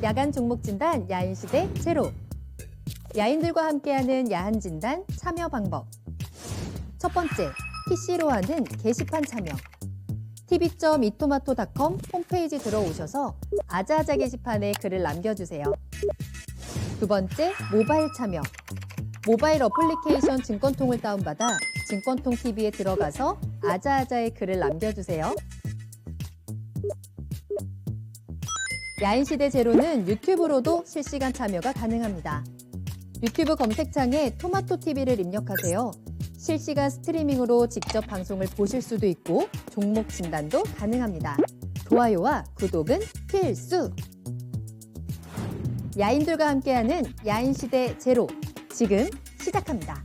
야간 종목 진단 야인시대 제로. 야인들과 함께하는 야한 진단 참여 방법. 첫 번째, PC로 하는 게시판 참여. tv.이토마토.com 홈페이지 들어오셔서 아자아자 게시판에 글을 남겨주세요. 두 번째, 모바일 참여. 모바일 어플리케이션 증권통을 다운받아 증권통 TV에 들어가서 아자아자의 글을 남겨주세요. 야인시대 제로는 유튜브로도 실시간 참여가 가능합니다. 유튜브 검색창에 토마토TV를 입력하세요. 실시간 스트리밍으로 직접 방송을 보실 수도 있고 종목 진단도 가능합니다. 좋아요와 구독은 필수! 야인들과 함께하는 야인시대 제로, 지금 시작합니다.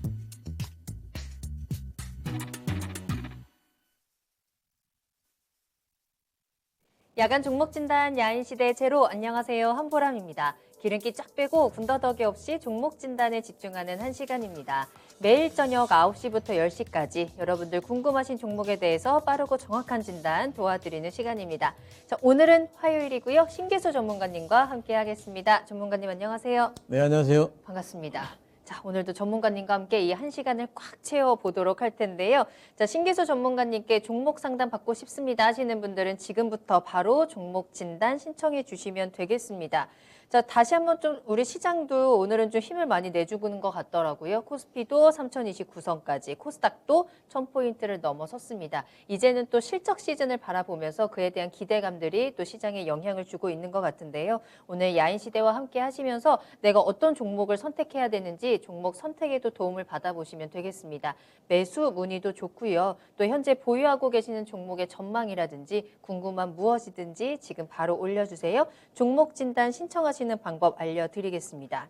야간 종목 진단 야인시대 제로, 안녕하세요. 한보람입니다. 기름기 쫙 빼고 군더더기 없이 종목 진단에 집중하는 한 시간입니다. 매일 저녁 9시부터 10시까지 여러분들 궁금하신 종목에 대해서 빠르고 정확한 진단 도와드리는 시간입니다. 자, 오늘은 화요일이고요. 신기수 전문가님과 함께 하겠습니다. 전문가님 안녕하세요. 네, 안녕하세요. 반갑습니다. 자, 오늘도 전문가님과 함께 이 한 시간을 꽉 채워보도록 할 텐데요. 자, 신기수 전문가님께 종목 상담 받고 싶습니다 하시는 분들은 지금부터 바로 종목 진단 신청해 주시면 되겠습니다. 자, 다시 한번 좀 우리 시장도 오늘은 좀 힘을 많이 내주고 있는 것 같더라고요. 코스피도 3029선까지, 코스닥도 1000포인트를 넘어섰습니다. 이제는 또 실적 시즌을 바라보면서 그에 대한 기대감들이 또 시장에 영향을 주고 있는 것 같은데요. 오늘 야인시대와 함께 하시면서 내가 어떤 종목을 선택해야 되는지 종목 선택에도 도움을 받아보시면 되겠습니다. 매수 문의도 좋고요. 또 현재 보유하고 계시는 종목의 전망이라든지 궁금한 무엇이든지 지금 바로 올려주세요. 종목 진단 신청하시는 방법 알려드리겠습니다.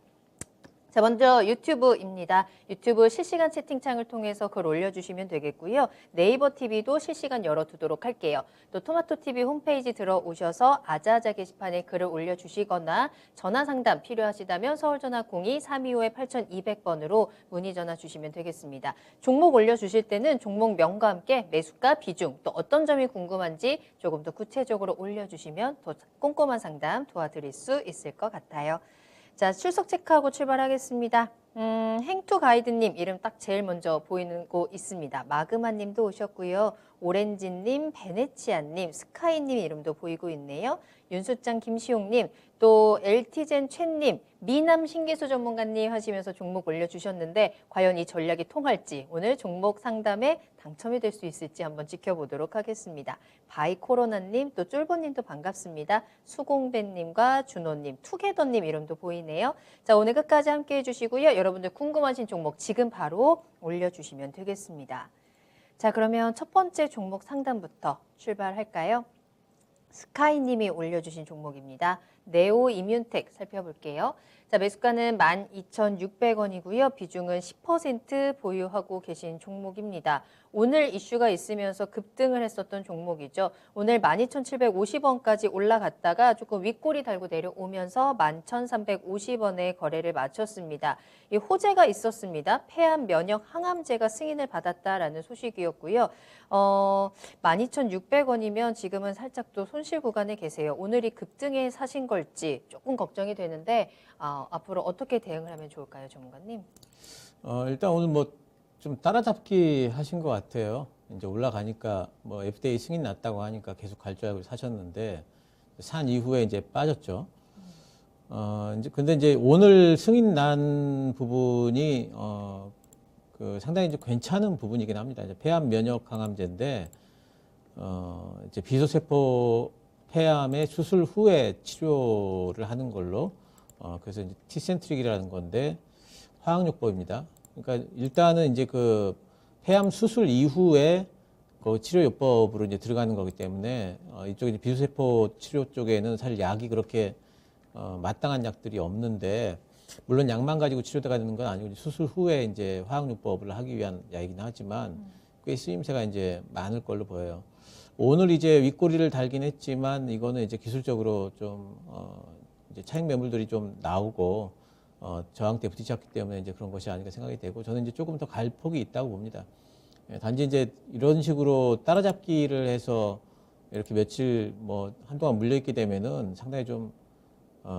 자, 먼저 유튜브입니다. 유튜브 실시간 채팅창을 통해서 글 올려주시면 되겠고요. 네이버 TV도 실시간 열어두도록 할게요. 또 토마토TV 홈페이지 들어오셔서 아자아자 게시판에 글을 올려주시거나 전화 상담 필요하시다면 서울전화 02-325-8200번으로 문의 전화 주시면 되겠습니다. 종목 올려주실 때는 종목명과 함께 매수가, 비중, 또 어떤 점이 궁금한지 조금 더 구체적으로 올려주시면 더 꼼꼼한 상담 도와드릴 수 있을 것 같아요. 자, 출석 체크하고 출발하겠습니다. 행투 가이드님 이름 딱 제일 먼저 보이는 거 있습니다. 마그마님도 오셨고요. 오렌지님, 베네치아님, 스카이님 이름도 보이고 있네요. 윤수짱 김시용님, 또 LT젠 최님, 미남 신기수 전문가님 하시면서 종목 올려주셨는데 과연 이 전략이 통할지 오늘 종목 상담에 당첨이 될 수 있을지 한번 지켜보도록 하겠습니다. 바이코로나님, 또 쫄보님도 반갑습니다. 수공배님과 준호님, 투게더님 이름도 보이네요. 자, 오늘 끝까지 함께 해주시고요. 여러분들 궁금하신 종목 지금 바로 올려주시면 되겠습니다. 자, 그러면 첫 번째 종목 상담부터 출발할까요? 스카이님이 올려주신 종목입니다. 네오 이뮨텍 살펴볼게요. 자, 매수가는 12,600원이고요. 비중은 10% 보유하고 계신 종목입니다. 오늘 이슈가 있으면서 급등을 했었던 종목이죠. 오늘 12,750원까지 올라갔다가 조금 윗꼬리 달고 내려오면서 11,350원에 거래를 마쳤습니다. 이 호재가 있었습니다. 폐암 면역 항암제가 승인을 받았다라는 소식이었고요. 12,600원이면 지금은 살짝 또 손실 구간에 계세요. 오늘이 급등에 사신 걸지 조금 걱정이 되는데 앞으로 어떻게 대응을 하면 좋을까요, 전문가님? 일단 오늘 뭐 좀 따라잡기 하신 것 같아요. 이제 올라가니까 뭐 FDA 승인 났다고 하니까 계속 갈 줄 알고 사셨는데 산 이후에 이제 빠졌죠. 이제 근데 이제 오늘 승인 난 부분이 그 상당히 이제 괜찮은 부분이긴 합니다. 이제 폐암 면역 항암제인데 이제 비소세포 폐암의 수술 후에 치료를 하는 걸로 그래서 이제 티센트릭이라는 건데 화학요법입니다. 그러니까 일단은 이제 그 폐암 수술 이후에 그 치료요법으로 이제 들어가는 거기 때문에 이쪽 이제 비소세포 치료 쪽에는 사실 약이 그렇게 마땅한 약들이 없는데 물론 약만 가지고 치료가 되는 건 아니고 수술 후에 이제 화학요법을 하기 위한 약이긴 하지만 꽤 쓰임새가 이제 많을 걸로 보여요. 오늘 이제 윗꼬리를 달긴 했지만 이거는 이제 기술적으로 좀 이제 차익 매물들이 좀 나오고 저항대 부딪혔기 때문에 이제 그런 것이 아닐까 생각이 되고 저는 이제 조금 더 갈 폭이 있다고 봅니다. 단지 이제 이런 식으로 따라잡기를 해서 이렇게 며칠 뭐 한동안 물려 있게 되면은 상당히 좀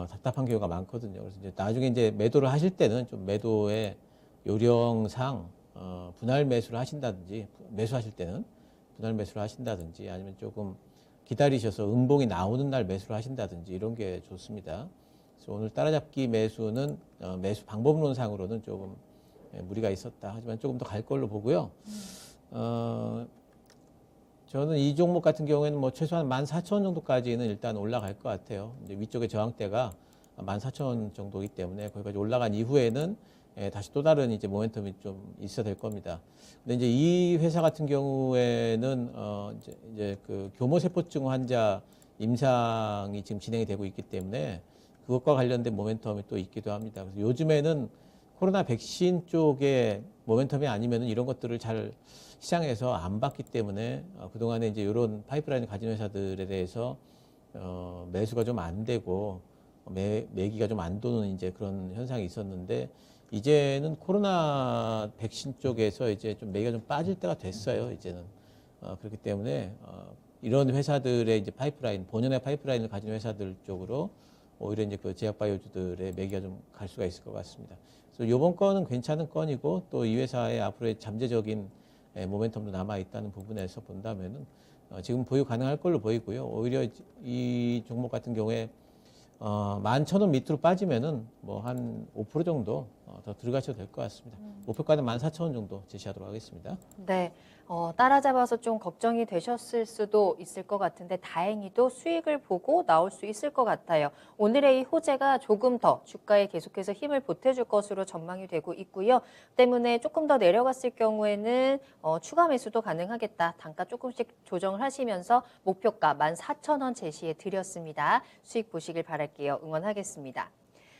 답답한 경우가 많거든요. 그래서 이제 나중에 이제 매도를 하실 때는 좀 매도의 요령상 분할 매수를 하신다든지, 매수하실 때는 분할 매수를 하신다든지, 아니면 조금 기다리셔서 음봉이 나오는 날 매수를 하신다든지 이런 게 좋습니다. 그래서 오늘 따라잡기 매수는 매수 방법론상으로는 조금 무리가 있었다. 하지만 조금 더 갈 걸로 보고요. 저는 이 종목 같은 경우에는 뭐 최소한 14,000원 정도까지는 일단 올라갈 것 같아요. 이제 위쪽에 저항대가 14,000원 정도이기 때문에 거기까지 올라간 이후에는 다시 또 다른 이제 모멘텀이 좀 있어야 될 겁니다. 근데 이제 이 회사 같은 경우에는 이제 그 교모세포증 환자 임상이 지금 진행이 되고 있기 때문에 그것과 관련된 모멘텀이 또 있기도 합니다. 그래서 요즘에는 코로나 백신 쪽에 모멘텀이 아니면은 이런 것들을 잘 시장에서 안 봤기 때문에 그동안에 이제 이런 파이프라인을 가진 회사들에 대해서 매수가 좀 안 되고 매기가 좀 안 도는 이제 그런 현상이 있었는데 이제는 코로나 백신 쪽에서 이제 좀 매기가 좀 빠질 때가 됐어요. 이제는 그렇기 때문에 이런 회사들의 이제 파이프라인 본연의 파이프라인을 가진 회사들 쪽으로 오히려 이제 그 제약바이오주들의 매기가 좀 갈 수가 있을 것 같습니다. 그래서 이번 건은 괜찮은 건이고 또 이 회사의 앞으로의 잠재적인 모멘텀도 남아 있다는 부분에서 본다면은 지금 보유 가능할 걸로 보이고요. 오히려 이 종목 같은 경우에 11,000원 밑으로 빠지면은 뭐 한 5% 정도 더 들어가셔도 될 것 같습니다. 목표가는 14,000원 정도 제시하도록 하겠습니다. 네, 따라잡아서 좀 걱정이 되셨을 수도 있을 것 같은데 다행히도 수익을 보고 나올 수 있을 것 같아요. 오늘의 이 호재가 조금 더 주가에 계속해서 힘을 보태줄 것으로 전망이 되고 있고요. 때문에 조금 더 내려갔을 경우에는 추가 매수도 가능하겠다. 단가 조금씩 조정을 하시면서 목표가 14,000원 제시해 드렸습니다. 수익 보시길 바랄게요. 응원하겠습니다.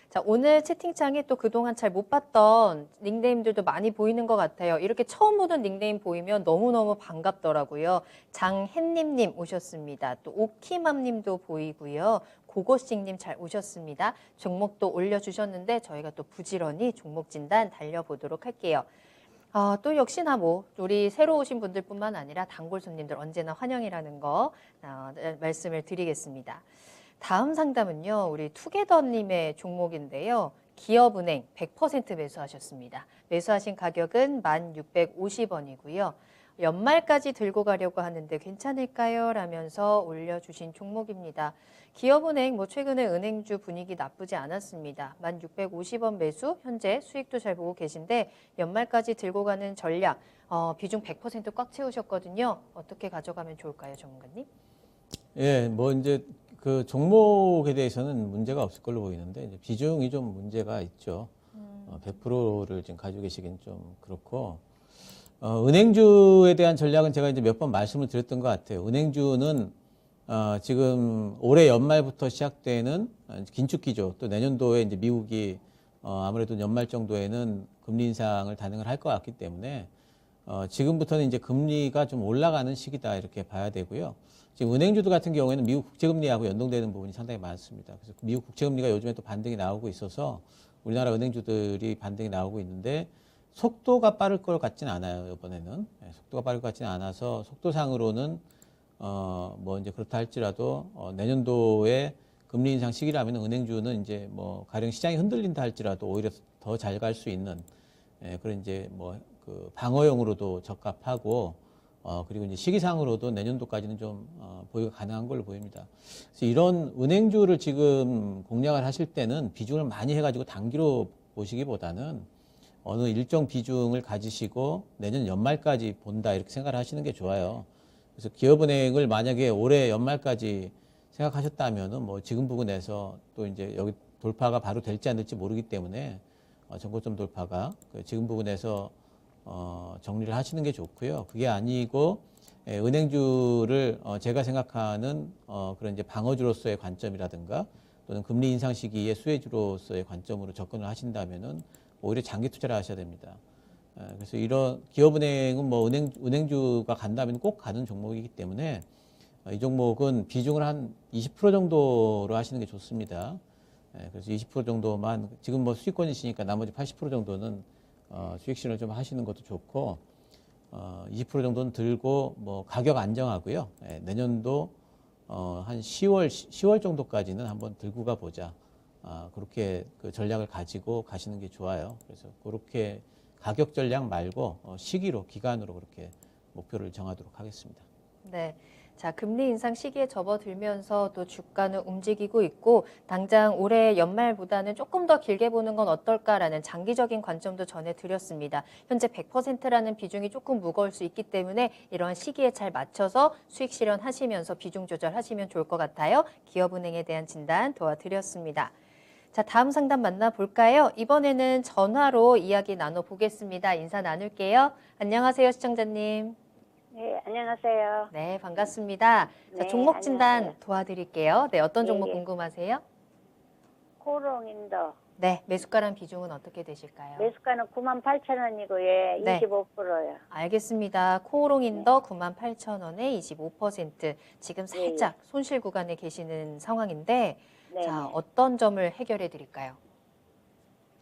자, 오늘 채팅창에 또 그동안 잘 못 봤던 닉네임들도 많이 보이는 것 같아요. 이렇게 처음 보는 닉네임 보이면 너무너무 반갑더라고요. 장햇님님 오셨습니다. 또 오키맘님도 보이고요. 고고식님 잘 오셨습니다. 종목도 올려주셨는데 저희가 또 부지런히 종목 진단 달려보도록 할게요. 또 역시나 뭐 우리 새로 오신 분들뿐만 아니라 단골 손님들 언제나 환영이라는 거 말씀을 드리겠습니다. 다음 상담은요, 우리 투게더님의 종목인데요. 기업은행 100% 매수하셨습니다. 매수하신 가격은 1,650원이고요. 연말까지 들고 가려고 하는데 괜찮을까요? 라면서 올려주신 종목입니다. 기업은행 뭐 최근에 은행주 분위기 나쁘지 않았습니다. 1,650원 매수, 현재 수익도 잘 보고 계신데 연말까지 들고 가는 전략, 비중 100% 꽉 채우셨거든요. 어떻게 가져가면 좋을까요, 전문가님? 예, 뭐 이제 그 종목에 대해서는 문제가 없을 걸로 보이는데 이제 비중이 좀 문제가 있죠. 100%를 지금 가지고 계시긴 좀 그렇고 은행주에 대한 전략은 제가 이제 몇 번 말씀을 드렸던 것 같아요. 은행주는 지금 올해 연말부터 시작되는 긴축 기조 또 내년도에 이제 미국이 아무래도 연말 정도에는 금리 인상을 단행을 할 것 같기 때문에 지금부터는 이제 금리가 좀 올라가는 시기다 이렇게 봐야 되고요. 지금 은행주들 같은 경우에는 미국 국채금리하고 연동되는 부분이 상당히 많습니다. 그래서 미국 국채금리가 요즘에 또 반등이 나오고 있어서 우리나라 은행주들이 반등이 나오고 있는데 속도가 빠를 것 같지는 않아요. 이번에는 속도가 빠를 것 같지는 않아서 속도상으로는 뭐 이제 그렇다 할지라도 내년도에 금리 인상 시기라면 은행주는 이제 뭐 가령 시장이 흔들린다 할지라도 오히려 더 잘 갈 수 있는 그런 이제 뭐 그 방어용으로도 적합하고 그리고 이제 시기상으로도 내년도까지는 좀 보유가 가능한 걸로 보입니다. 그래서 이런 은행주를 지금 공략을 하실 때는 비중을 많이 해가지고 단기로 보시기보다는 어느 일정 비중을 가지시고 내년 연말까지 본다 이렇게 생각을 하시는 게 좋아요. 그래서 기업은행을 만약에 올해 연말까지 생각하셨다면은 뭐 지금 부근에서 또 이제 여기 돌파가 바로 될지 안 될지 모르기 때문에 전고점 돌파가 지금 부분에서 정리를 하시는 게 좋고요. 그게 아니고 은행주를 제가 생각하는 그런 이제 방어주로서의 관점이라든가 또는 금리 인상 시기의 수혜주로서의 관점으로 접근을 하신다면은 오히려 장기 투자를 하셔야 됩니다. 그래서 이런 기업은행은 뭐 은행주가 간다면 꼭 가는 종목이기 때문에 이 종목은 비중을 한 20% 정도로 하시는 게 좋습니다. 그래서 20% 정도만 지금 뭐 수익권이시니까 나머지 80% 정도는 수익 실현을 좀 하시는 것도 좋고 20% 정도는 들고 뭐 가격 안정하고요. 내년도 한 10월 정도까지는 한번 들고 가 보자. 그렇게 그 전략을 가지고 가시는 게 좋아요. 그래서 그렇게 가격 전략 말고 시기로, 기간으로 그렇게 목표를 정하도록 하겠습니다. 네. 자, 금리 인상 시기에 접어들면서 또 주가는 움직이고 있고, 당장 올해 연말보다는 조금 더 길게 보는 건 어떨까라는 장기적인 관점도 전해드렸습니다. 현재 100%라는 비중이 조금 무거울 수 있기 때문에 이러한 시기에 잘 맞춰서 수익 실현하시면서 비중 조절하시면 좋을 것 같아요. 기업은행에 대한 진단 도와드렸습니다. 자, 다음 상담 만나볼까요? 이번에는 전화로 이야기 나눠보겠습니다. 인사 나눌게요. 안녕하세요, 시청자님. 네, 안녕하세요. 네, 반갑습니다. 자, 네, 종목 진단 안녕하세요. 도와드릴게요. 네, 어떤 예, 종목 예. 궁금하세요? 코롱인더 네, 매수가랑 비중은 어떻게 되실까요? 매수가는 98,000원이고 예, 네. 25%요. 알겠습니다. 코오롱인더 98,000원에 25%. 지금 예, 살짝 손실 구간에 계시는 상황인데, 네. 자, 어떤 점을 해결해 드릴까요?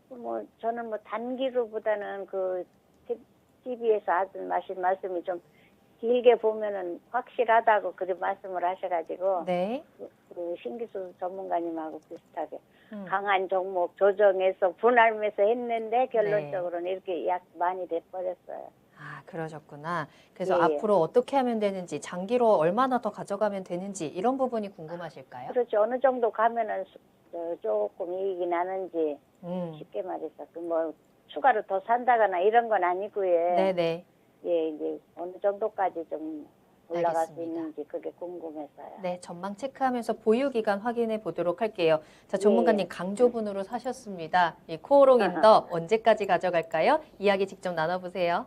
뭐 저는 뭐 단기로보다는 그 TV에서 하던 말씀이 좀 길게 보면은 확실하다고 그런 말씀을 하셔가지고 네. 그 신기수 전문가님하고 비슷하게 강한 종목 조정해서 분할매서 했는데 결론적으로는 이렇게 약 많이 돼버렸어요. 아, 그러셨구나. 그래서 예, 예. 앞으로 어떻게 하면 되는지, 장기로 얼마나 더 가져가면 되는지 이런 부분이 궁금하실까요? 그렇죠. 어느 정도 가면은 조금 이익이 나는지 쉽게 말해서 그 뭐 추가로 더 산다거나 이런 건 아니고요. 네네. 예, 이제 어느 정도까지 좀 올라갈 수 알겠습니다. 있는지 그게 궁금해서요. 네, 전망 체크하면서 보유 기간 확인해 보도록 할게요. 자, 전문가님 강조분으로 사셨습니다. 이 코오롱 인더 언제까지 가져갈까요? 이야기 직접 나눠보세요.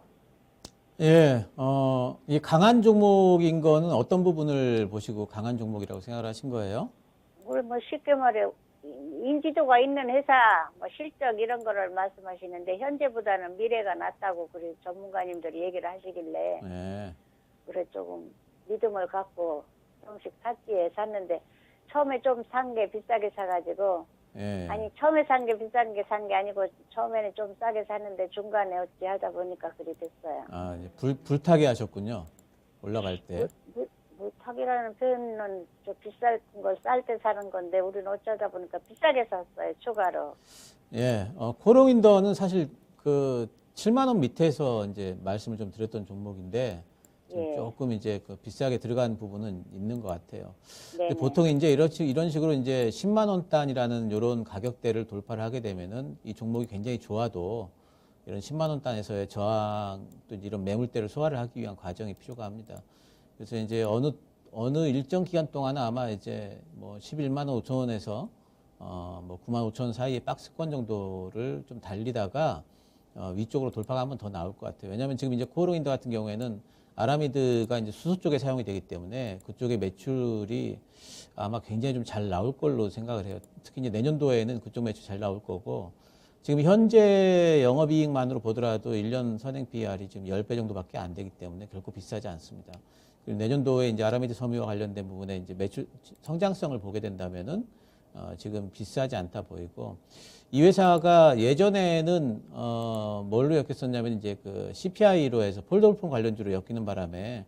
예, 이 강한 종목인 거는 어떤 부분을 보시고 강한 종목이라고 생각을 하신 거예요? 우리 뭐 쉽게 말해 인지도가 있는 회사, 뭐 실적 이런 거를 말씀하시는데 현재보다는 미래가 낫다고 그래 전문가님들이 얘기를 하시길래 네. 그래 조금 믿음을 갖고 조금씩 샀지에 샀는데 처음에 좀 산 게 비싸게 사가지고 예. 아니 처음에 산 게 비싼 게 산 게 아니고 처음에는 좀 싸게 샀는데 중간에 어찌 하다 보니까 그리 됐어요. 아, 이제 불타게 하셨군요. 올라갈 때. 물타기라는 표현은 저 비싼 거 쌀 때 사는 건데 우리는 어쩌다 보니까 비싸게 샀어요 추가로. 예, 코롱인더는 사실 그 7만 원 밑에서 이제 말씀을 좀 드렸던 종목인데 좀 예. 조금 이제 그 비싸게 들어간 부분은 있는 것 같아요. 근데 네네. 보통 이제 이런 식으로 이제 10만 원 단이라는 이런 가격대를 돌파를 하게 되면은 이 종목이 굉장히 좋아도 이런 10만 원 단에서의 저항 또 이런 매물대를 소화를 하기 위한 과정이 필요가 합니다. 그래서 이제 어느 일정 기간 동안은 아마 이제 뭐 11만 원 5천 원에서 뭐 9만 5천 원 사이의 박스권 정도를 좀 달리다가 위쪽으로 돌파가 한 번 더 나올 것 같아요. 왜냐하면 지금 이제 코오롱인더 같은 경우에는 아라미드가 이제 수소 쪽에 사용이 되기 때문에 그쪽의 매출이 아마 굉장히 좀 잘 나올 걸로 생각을 해요. 특히 이제 내년도에는 그쪽 매출 잘 나올 거고 지금 현재 영업이익만으로 보더라도 1년 선행 PR이 지금 10배 정도밖에 안 되기 때문에 결코 비싸지 않습니다. 그리고 내년도에 이제 아라미드 섬유와 관련된 부분에 이제 매출 성장성을 보게 된다면은 지금 비싸지 않다 보이고 이 회사가 예전에는 뭘로 엮였었냐면 이제 그 CPI로 해서 폴더폰 관련주로 엮이는 바람에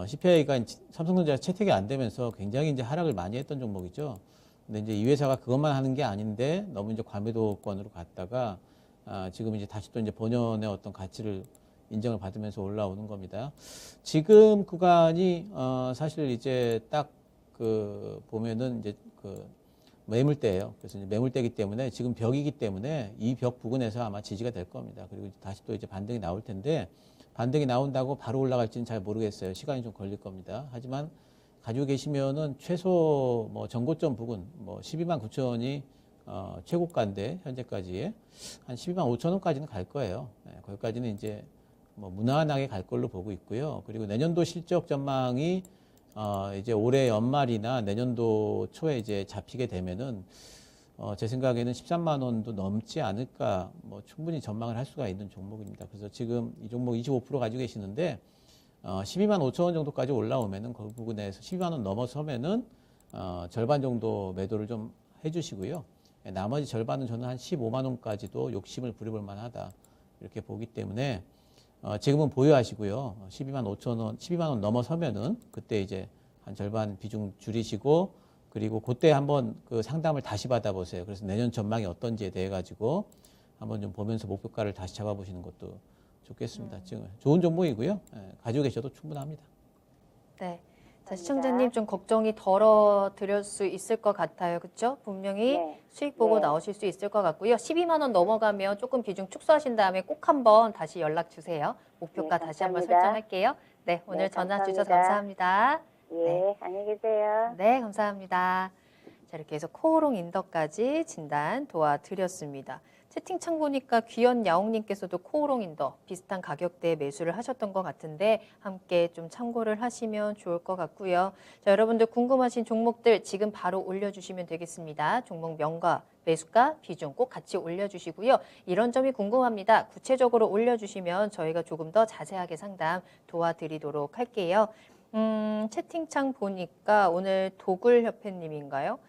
CPI가 삼성전자 채택이 안 되면서 굉장히 이제 하락을 많이 했던 종목이죠. 근데 이제 이 회사가 그것만 하는 게 아닌데 너무 이제 과매도권으로 갔다가 지금 이제 다시 또 이제 본연의 어떤 가치를 인정을 받으면서 올라오는 겁니다. 지금 구간이 사실 이제 딱 그 보면은 이제 그 매물대예요. 그래서 이제 매물대이기 때문에 지금 벽이기 때문에 이 벽 부근에서 아마 지지가 될 겁니다. 그리고 다시 또 이제 반등이 나올 텐데 반등이 나온다고 바로 올라갈지는 잘 모르겠어요. 시간이 좀 걸릴 겁니다. 하지만 가지고 계시면은 최소 뭐 전고점 부근 뭐 12만 9천 원이 최고가인데 현재까지의 한 12만 5천 원까지는 갈 거예요. 네, 거기까지는 이제 뭐 무난하게 갈 걸로 보고 있고요. 그리고 내년도 실적 전망이 이제 올해 연말이나 내년도 초에 이제 잡히게 되면은 제 생각에는 13만 원도 넘지 않을까 뭐 충분히 전망을 할 수가 있는 종목입니다. 그래서 지금 이 종목 25% 가지고 계시는데 12만 5천 원 정도까지 올라오면은 그 부분에서 12만 원 넘어서면은 절반 정도 매도를 좀 해주시고요. 나머지 절반은 저는 한 15만 원까지도 욕심을 부려볼 만하다 이렇게 보기 때문에 지금은 보유하시고요. 12만 5천 원, 12만 원 넘어서면은 그때 이제 한 절반 비중 줄이시고 그리고 그때 한번 그 상담을 다시 받아보세요. 그래서 내년 전망이 어떤지에 대해 가지고 한번 좀 보면서 목표가를 다시 잡아보시는 것도 좋겠습니다. 지금 좋은 종목이고요. 예, 가지고 계셔도 충분합니다. 네. 자, 감사합니다. 시청자님 좀 걱정이 덜어드릴 수 있을 것 같아요. 그렇죠? 분명히 네. 수익 보고 네. 나오실 수 있을 것 같고요. 12만 원 넘어가면 조금 비중 축소하신 다음에 꼭 한번 다시 연락 주세요. 목표가 네, 다시 한번 감사합니다. 설정할게요. 네, 오늘 네, 전화 주셔서 감사합니다. 감사합니다. 예, 네. 안녕히 계세요. 네, 감사합니다. 자, 이렇게 해서 코오롱 인더까지 진단 도와드렸습니다. 채팅창 보니까 귀연 야옹님께서도 코오롱 인더 비슷한 가격대에 매수를 하셨던 것 같은데 함께 좀 참고를 하시면 좋을 것 같고요. 자, 여러분들 궁금하신 종목들 지금 바로 올려주시면 되겠습니다. 종목 명과 매수가 비중 꼭 같이 올려주시고요. 이런 점이 궁금합니다. 구체적으로 올려주시면 저희가 조금 더 자세하게 상담 도와드리도록 할게요. 채팅창 보니까 오늘 도굴협회님인가요?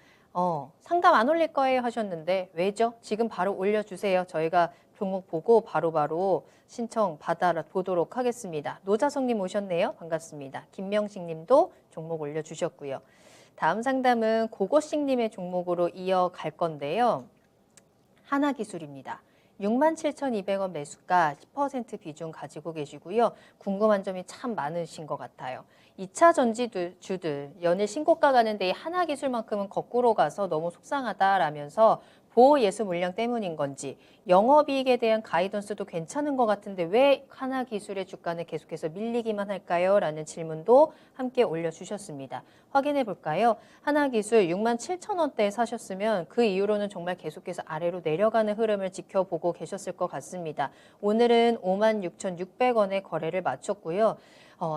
상담 안 올릴 거예요 하셨는데 왜죠? 지금 바로 올려주세요. 저희가 종목 보고 바로바로 신청 받아보도록 하겠습니다. 노자성님 오셨네요. 반갑습니다. 김명식 님도 종목 올려주셨고요. 다음 상담은 고고식님의 종목으로 이어갈 건데요. 하나기술입니다. 67,200원 매수가 10% 비중 가지고 계시고요. 궁금한 점이 참 많으신 것 같아요. 2차 전지주들 연일 신고가 가는데 이 하나기술만큼은 거꾸로 가서 너무 속상하다라면서 보호예수 물량 때문인 건지 영업이익에 대한 가이던스도 괜찮은 것 같은데 왜 하나기술의 주가는 계속해서 밀리기만 할까요? 라는 질문도 함께 올려주셨습니다. 확인해 볼까요? 하나기술 67,000원대에 사셨으면 그 이후로는 정말 계속해서 아래로 내려가는 흐름을 지켜보고 계셨을 것 같습니다. 오늘은 56,600원에 거래를 마쳤고요.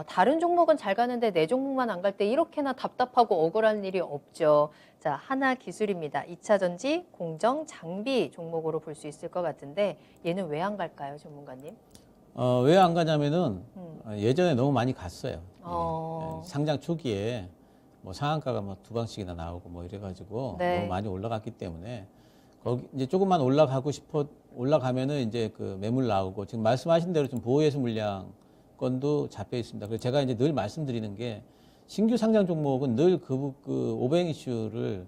다른 종목은 잘 가는데 내 종목만 안 갈 때 이렇게나 답답하고 억울한 일이 없죠. 자, 하나기술입니다. 2차 전지, 공정, 장비 종목으로 볼 수 있을 것 같은데 얘는 왜 안 갈까요, 전문가님? 왜 안 가냐면은 예전에 너무 많이 갔어요. 어. 예, 상장 초기에 뭐 상한가가 뭐 두 방씩이나 나오고 뭐 이래가지고 네. 너무 많이 올라갔기 때문에 거기 이제 조금만 올라가면은 이제 그 매물 나오고 지금 말씀하신 대로 좀 보호예수 물량 건도 잡혀 있습니다. 그래서 제가 이제 늘 말씀드리는 게 신규 상장 종목은 늘 그 오버행 이슈를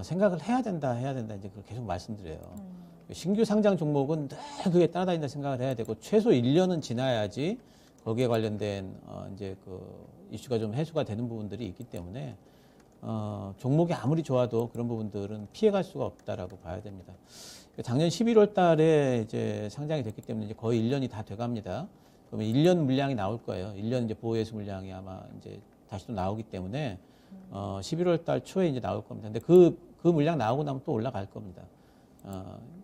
생각을 해야 된다 이제 그걸 계속 말씀드려요. 신규 상장 종목은 늘 그게 따라다닌다 생각을 해야 되고 최소 1년은 지나야지 거기에 관련된 이제 그 이슈가 좀 해소가 되는 부분들이 있기 때문에 종목이 아무리 좋아도 그런 부분들은 피해갈 수가 없다라고 봐야 됩니다. 작년 11월 달에 이제 상장이 됐기 때문에 이제 거의 1년이 다 돼갑니다. 그러면 1년 물량이 나올 거예요. 1년 이제 보호예수 물량이 아마 이제 다시 또 나오기 때문에 11월 달 초에 이제 나올 겁니다. 근데 그 물량 나오고 나면 또 올라갈 겁니다.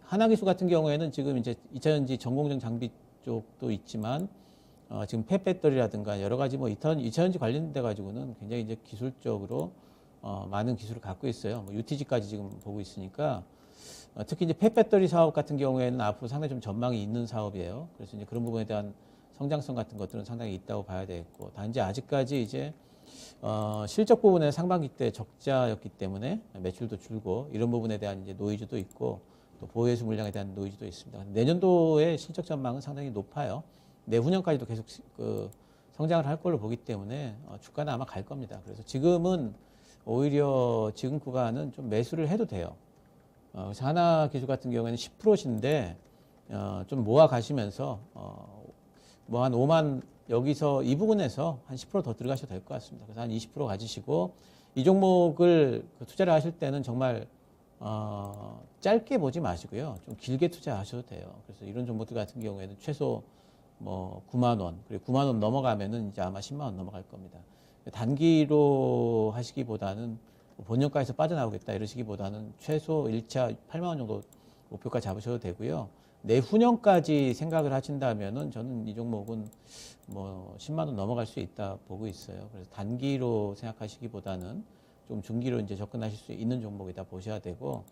하나기술 같은 경우에는 지금 이제 2차전지 전공정 장비 쪽도 있지만 지금 폐배터리라든가 여러 가지 뭐 2차전지 관련돼 가지고는 굉장히 이제 기술적으로 많은 기술을 갖고 있어요. 뭐 UTG까지 지금 보고 있으니까 특히 이제 폐배터리 사업 같은 경우에는 앞으로 상당히 좀 전망이 있는 사업이에요. 그래서 이제 그런 부분에 대한 성장성 같은 것들은 상당히 있다고 봐야 되겠고, 단지 아직까지 이제 실적 부분에 상반기 때 적자였기 때문에 매출도 줄고 이런 부분에 대한 이제 노이즈도 있고 또 보호예수 물량에 대한 노이즈도 있습니다. 내년도의 실적 전망은 상당히 높아요. 내후년까지도 계속 그 성장을 할 걸로 보기 때문에 주가는 아마 갈 겁니다. 그래서 지금은 오히려 지금 구간은 좀 매수를 해도 돼요. 그래서 하나기술 같은 경우에는 10%인데 좀 모아 가시면서 뭐 한 5만 여기서 이 부분에서 한 10% 더 들어가셔도 될 것 같습니다. 그래서 한 20% 가지시고 이 종목을 투자를 하실 때는 정말 짧게 보지 마시고요. 좀 길게 투자하셔도 돼요. 그래서 이런 종목들 같은 경우에는 최소 뭐 9만 원, 그리고 9만 원 넘어가면은 이제 아마 10만 원 넘어갈 겁니다. 단기로 하시기보다는 본연가에서 빠져나오겠다 이러시기보다는 최소 1차 8만 원 정도 목표가 잡으셔도 되고요. 내후년까지 생각을 하신다면은 저는 이 종목은 뭐 10만 원 넘어갈 수 있다 보고 있어요. 그래서 단기로 생각하시기보다는 좀 중기로 이제 접근하실 수 있는 종목이다 보셔야 되고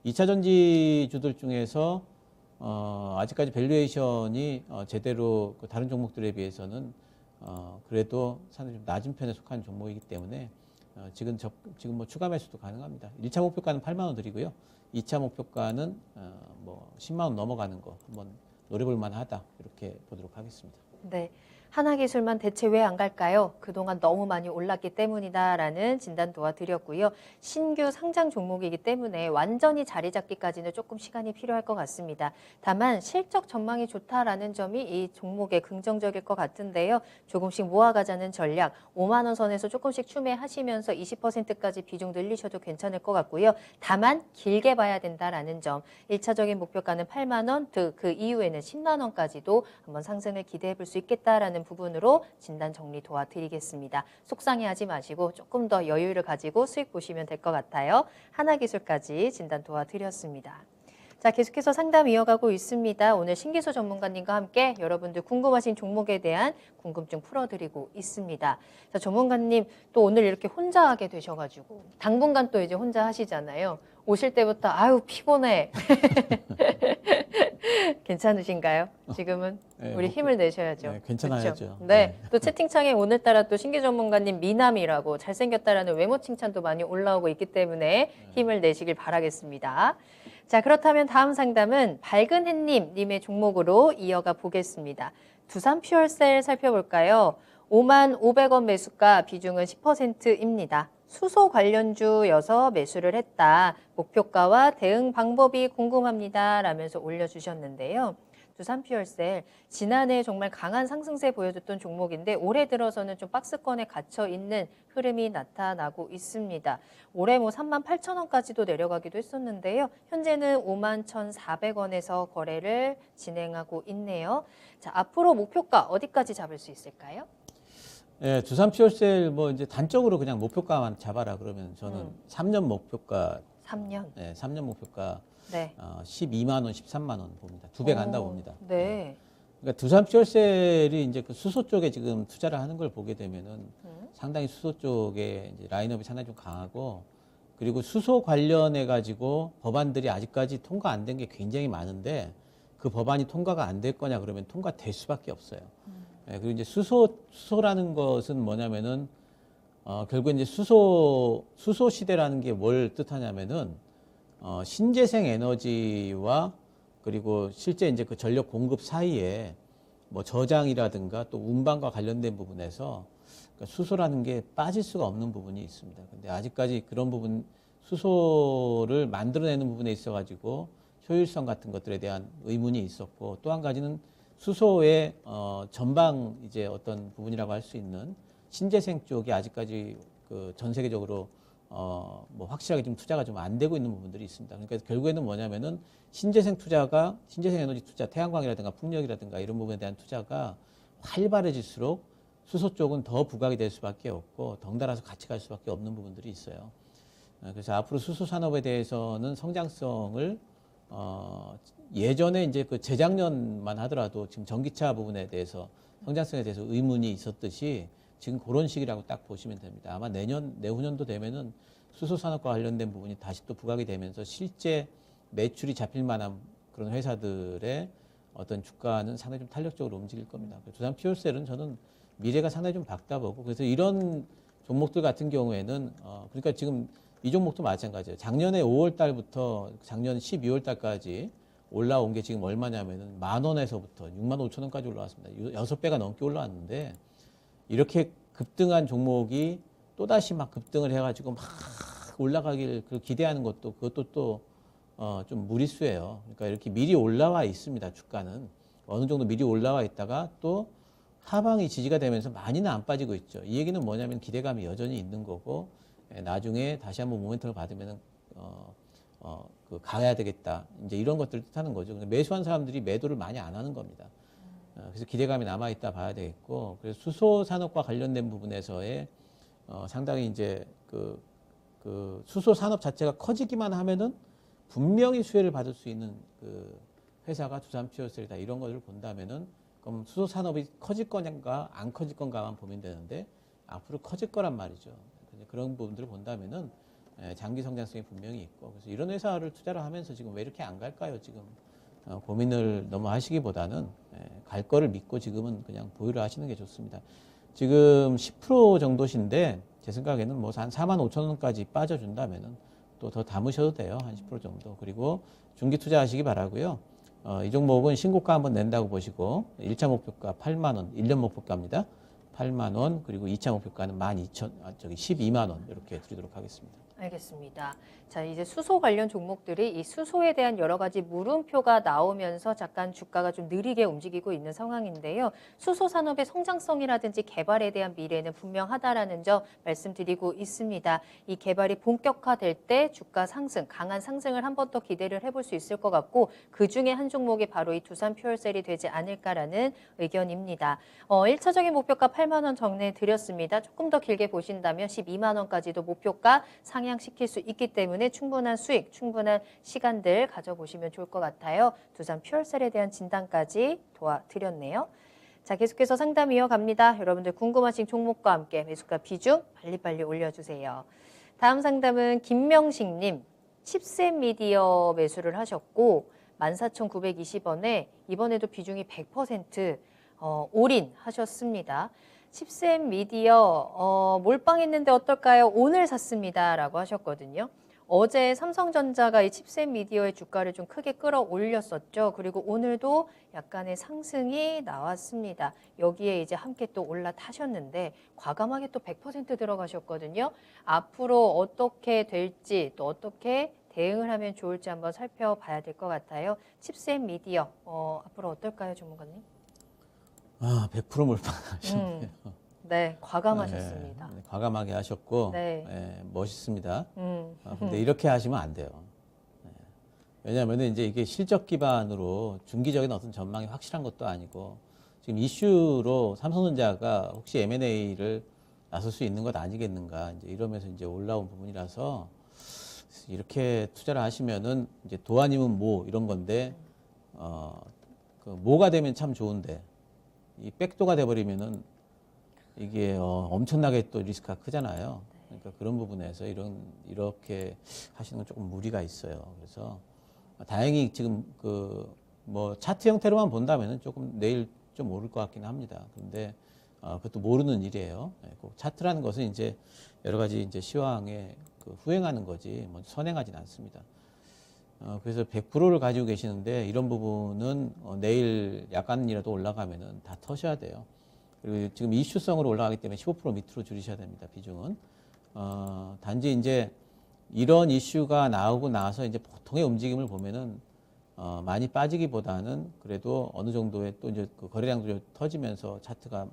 2차 전지주들 중에서 아직까지 밸류에이션이 제대로 그 다른 종목들에 비해서는 그래도 상당히 좀 낮은 편에 속한 종목이기 때문에 지금 뭐 추가 매수도 가능합니다. 1차 목표가는 8만 원 드리고요. 2차 목표가는 뭐 10만 원 넘어가는 거 한번 노려볼 만하다 이렇게 보도록 하겠습니다. 네. 하나기술만 대체 왜 안 갈까요? 그동안 너무 많이 올랐기 때문이다라는 진단 도와드렸고요. 신규 상장 종목이기 때문에 완전히 자리 잡기까지는 조금 시간이 필요할 것 같습니다. 다만 실적 전망이 좋다라는 점이 이 종목에 긍정적일 것 같은데요. 조금씩 모아가자는 전략, 5만 원 선에서 조금씩 추매하시면서 20%까지 비중 늘리셔도 괜찮을 것 같고요. 다만 길게 봐야 된다라는 점, 1차적인 목표가는 8만 원, 그 이후에는 10만 원까지도 한번 상승을 기대해 볼 수 있겠다라는 부분으로 진단 정리 도와드리겠습니다. 속상해하지 마시고 조금 더 여유를 가지고 수익 보시면 될 것 같아요. 하나기술까지 진단 도와드렸습니다. 자, 계속해서 상담 이어가고 있습니다. 오늘 신기수 전문가님과 함께 여러분들 궁금하신 종목에 대한 궁금증 풀어드리고 있습니다. 자, 전문가님 또 오늘 이렇게 혼자 하게 되셔가지고 당분간 또 이제 혼자 하시잖아요. 오실 때부터 아유 피곤해. 괜찮으신가요? 지금은 네, 우리 뭐, 힘을 내셔야죠. 네, 괜찮아야죠. 그렇죠? 네, 또 채팅창에 오늘따라 또 신기 전문가님 미남이라고 잘생겼다라는 외모 칭찬도 많이 올라오고 있기 때문에 힘을 내시길 바라겠습니다. 자, 그렇다면 다음 상담은 밝은 햇님 님의 종목으로 이어가 보겠습니다. 두산 퓨얼셀 살펴볼까요? 5만 500원 매수가 비중은 10%입니다. 수소 관련주여서 매수를 했다. 목표가와 대응 방법이 궁금합니다. 라면서 올려주셨는데요. 두산 퓨얼셀 지난해 정말 강한 상승세 보여줬던 종목인데 올해 들어서는 좀 박스권에 갇혀 있는 흐름이 나타나고 있습니다. 올해 뭐 38,000원까지도 내려가기도 했었는데요. 현재는 51,400원에서 거래를 진행하고 있네요. 자, 앞으로 목표가 어디까지 잡을 수 있을까요? 예, 두산 퓨얼셀 뭐 이제 단적으로 그냥 목표가만 잡아라 그러면 저는 3년 목표가 3년. 예, 3년 목표가 네. 12만 원, 13만 원 봅니다. 2배 간다고 봅니다. 네. 그러니까 두산 퓨얼셀이 이제 그 수소 쪽에 지금 투자를 하는 걸 보게 되면은 상당히 수소 쪽에 이제 라인업이 상당히 좀 강하고 그리고 수소 관련해 가지고 법안들이 아직까지 통과 안 된 게 굉장히 많은데 그 법안이 통과가 안 될 거냐 그러면 통과될 수밖에 없어요. 예, 그리고 이제 수소라는 것은 뭐냐면은 결국 이제 수소 시대라는 게 뭘 뜻하냐면은 신재생 에너지와 그리고 실제 이제 그 전력 공급 사이에 뭐 저장이라든가 또 운반과 관련된 부분에서 그러니까 수소라는 게 빠질 수가 없는 부분이 있습니다. 근데 아직까지 그런 부분 수소를 만들어내는 부분에 있어가지고 효율성 같은 것들에 대한 의문이 있었고 또 한 가지는 수소의 전방 이제 어떤 부분이라고 할 수 있는 신재생 쪽이 아직까지 그 전 세계적으로 뭐 확실하게 좀 투자가 좀 안 되고 있는 부분들이 있습니다. 그러니까 결국에는 뭐냐면은 신재생 에너지 투자, 태양광이라든가 풍력이라든가 이런 부분에 대한 투자가 활발해질수록 수소 쪽은 더 부각이 될 수밖에 없고 덩달아서 같이 갈 수밖에 없는 부분들이 있어요. 그래서 앞으로 수소 산업에 대해서는 성장성을 예전에 이제 그 재작년만 하더라도 지금 전기차 부분에 대해서 성장성에 대해서 의문이 있었듯이 지금 그런 시기라고 딱 보시면 됩니다. 아마 내후년도 되면은 수소 산업과 관련된 부분이 다시 또 부각이 되면서 실제 매출이 잡힐 만한 그런 회사들의 어떤 주가는 상당히 좀 탄력적으로 움직일 겁니다. 두산 퓨얼셀은 저는 미래가 상당히 좀 밝다 보고 그래서 이런 종목들 같은 경우에는 그러니까 지금 이 종목도 마찬가지예요. 작년에 5월 달부터 작년 12월 달까지 올라온 게 지금 얼마냐면은 10,000원에서부터 65,000원까지 올라왔습니다. 6배가 넘게 올라왔는데 이렇게 급등한 종목이 또다시 막 급등을 해가지고 막 올라가길 기대하는 것도 그것도 또 좀 무리수예요. 그러니까 이렇게 미리 올라와 있습니다. 주가는 어느 정도 미리 올라와 있다가 또 하방이 지지가 되면서 많이는 안 빠지고 있죠. 이 얘기는 뭐냐면 기대감이 여전히 있는 거고 나중에 다시 한번 모멘텀을 받으면 가야 되겠다. 이제 이런 것들을 뜻하는 거죠. 매수한 사람들이 매도를 많이 안 하는 겁니다. 그래서 기대감이 남아 있다 봐야 되겠고, 그래서 수소 산업과 관련된 부분에서의 상당히 이제 그 수소 산업 자체가 커지기만 하면은 분명히 수혜를 받을 수 있는 그 회사가 두산 퓨얼셀이다. 이런 것을 본다면은 그럼 수소 산업이 커질 거냐가 안 커질 건가만 보면 되는데 앞으로 커질 거란 말이죠. 그런 부분들을 본다면은 장기 성장성이 분명히 있고 그래서 이런 회사를 투자를 하면서 지금 왜 이렇게 안 갈까요? 지금 고민을 너무 하시기보다는 갈 거를 믿고 지금은 그냥 보유를 하시는 게 좋습니다. 지금 10% 정도신데 제 생각에는 뭐 한 45,000원까지 빠져준다면은 또 더 담으셔도 돼요. 한 10% 정도. 그리고 중기 투자하시기 바라고요. 이 종목은 신고가 한번 낸다고 보시고 1차 목표가 8만 원, 1년 목표가입니다. 8만 원, 그리고 2차 목표가는 12만 원 이렇게 드리도록 하겠습니다. 알겠습니다. 자, 이제 수소 관련 종목들이 이 수소에 대한 여러 가지 물음표가 나오면서 잠깐 주가가 좀 느리게 움직이고 있는 상황인데요. 수소 산업의 성장성이라든지 개발에 대한 미래는 분명하다라는 점 말씀드리고 있습니다. 이 개발이 본격화될 때 주가 상승, 강한 상승을 한 번 더 기대를 해볼 수 있을 것 같고 그중에 한 종목이 바로 이 두산 퓨얼셀이 되지 않을까라는 의견입니다. 1차적인 목표가 8만 원 정리해드렸습니다. 조금 더 길게 보신다면 12만 원까지도 목표가 상향시킬 수 있기 때문에 충분한 수익, 충분한 시간들 가져보시면 좋을 것 같아요. 두산 퓨얼셀에 대한 진단까지 도와드렸네요. 자, 계속해서 상담 이어갑니다. 여러분들 궁금하신 종목과 함께 매수가 비중 빨리빨리 올려주세요. 다음 상담은 김명식님, 칩셋 미디어 매수를 하셨고 14,920원에 이번에도 비중이 100% 올인 하셨습니다. 칩셋 미디어 몰빵했는데 어떨까요? 오늘 샀습니다 라고 하셨거든요. 어제 삼성전자가 이 칩셋 미디어의 주가를 좀 크게 끌어올렸었죠. 그리고 오늘도 약간의 상승이 나왔습니다. 여기에 이제 함께 또 올라타셨는데 과감하게 또 100% 들어가셨거든요. 앞으로 어떻게 될지 또 어떻게 대응을 하면 좋을지 한번 살펴봐야 될 것 같아요. 칩셋 미디어 앞으로 어떨까요, 전문가님? 100% 몰빵하셨네요. 네, 과감하셨습니다. 네, 과감하게 하셨고 네. 멋있습니다. 근데 이렇게 하시면 안 돼요. 왜냐하면 이제 이게 실적 기반으로 중기적인 어떤 전망이 확실한 것도 아니고 지금 이슈로 삼성전자가 혹시 M&A를 나설 수 있는 것 아니겠는가 이제 이러면서 이제 올라온 부분이라서 이렇게 투자를 하시면은 이제 도 아니면 모 이런 건데 그 모가 되면 참 좋은데 이 백도가 돼버리면은 이게 엄청나게 또 리스크가 크잖아요. 그러니까 그런 부분에서 이렇게 하시는 건 조금 무리가 있어요. 그래서 다행히 지금 그 뭐 차트 형태로만 본다면은 조금 내일 좀 오를 것 같기는 합니다. 그런데 그것도 모르는 일이에요. 꼭 차트라는 것은 이제 여러 가지 이제 시황에 그 후행하는 거지 뭐 선행하지는 않습니다. 그래서 100%를 가지고 계시는데 이런 부분은 내일 약간이라도 올라가면은 다 터셔야 돼요. 그리고 지금 이슈성으로 올라가기 때문에 15% 밑으로 줄이셔야 됩니다. 비중은. 단지 이제 이런 이슈가 나오고 나서 이제 보통의 움직임을 보면은 많이 빠지기보다는 그래도 어느 정도의 또 이제 그 거래량도 좀 터지면서 차트가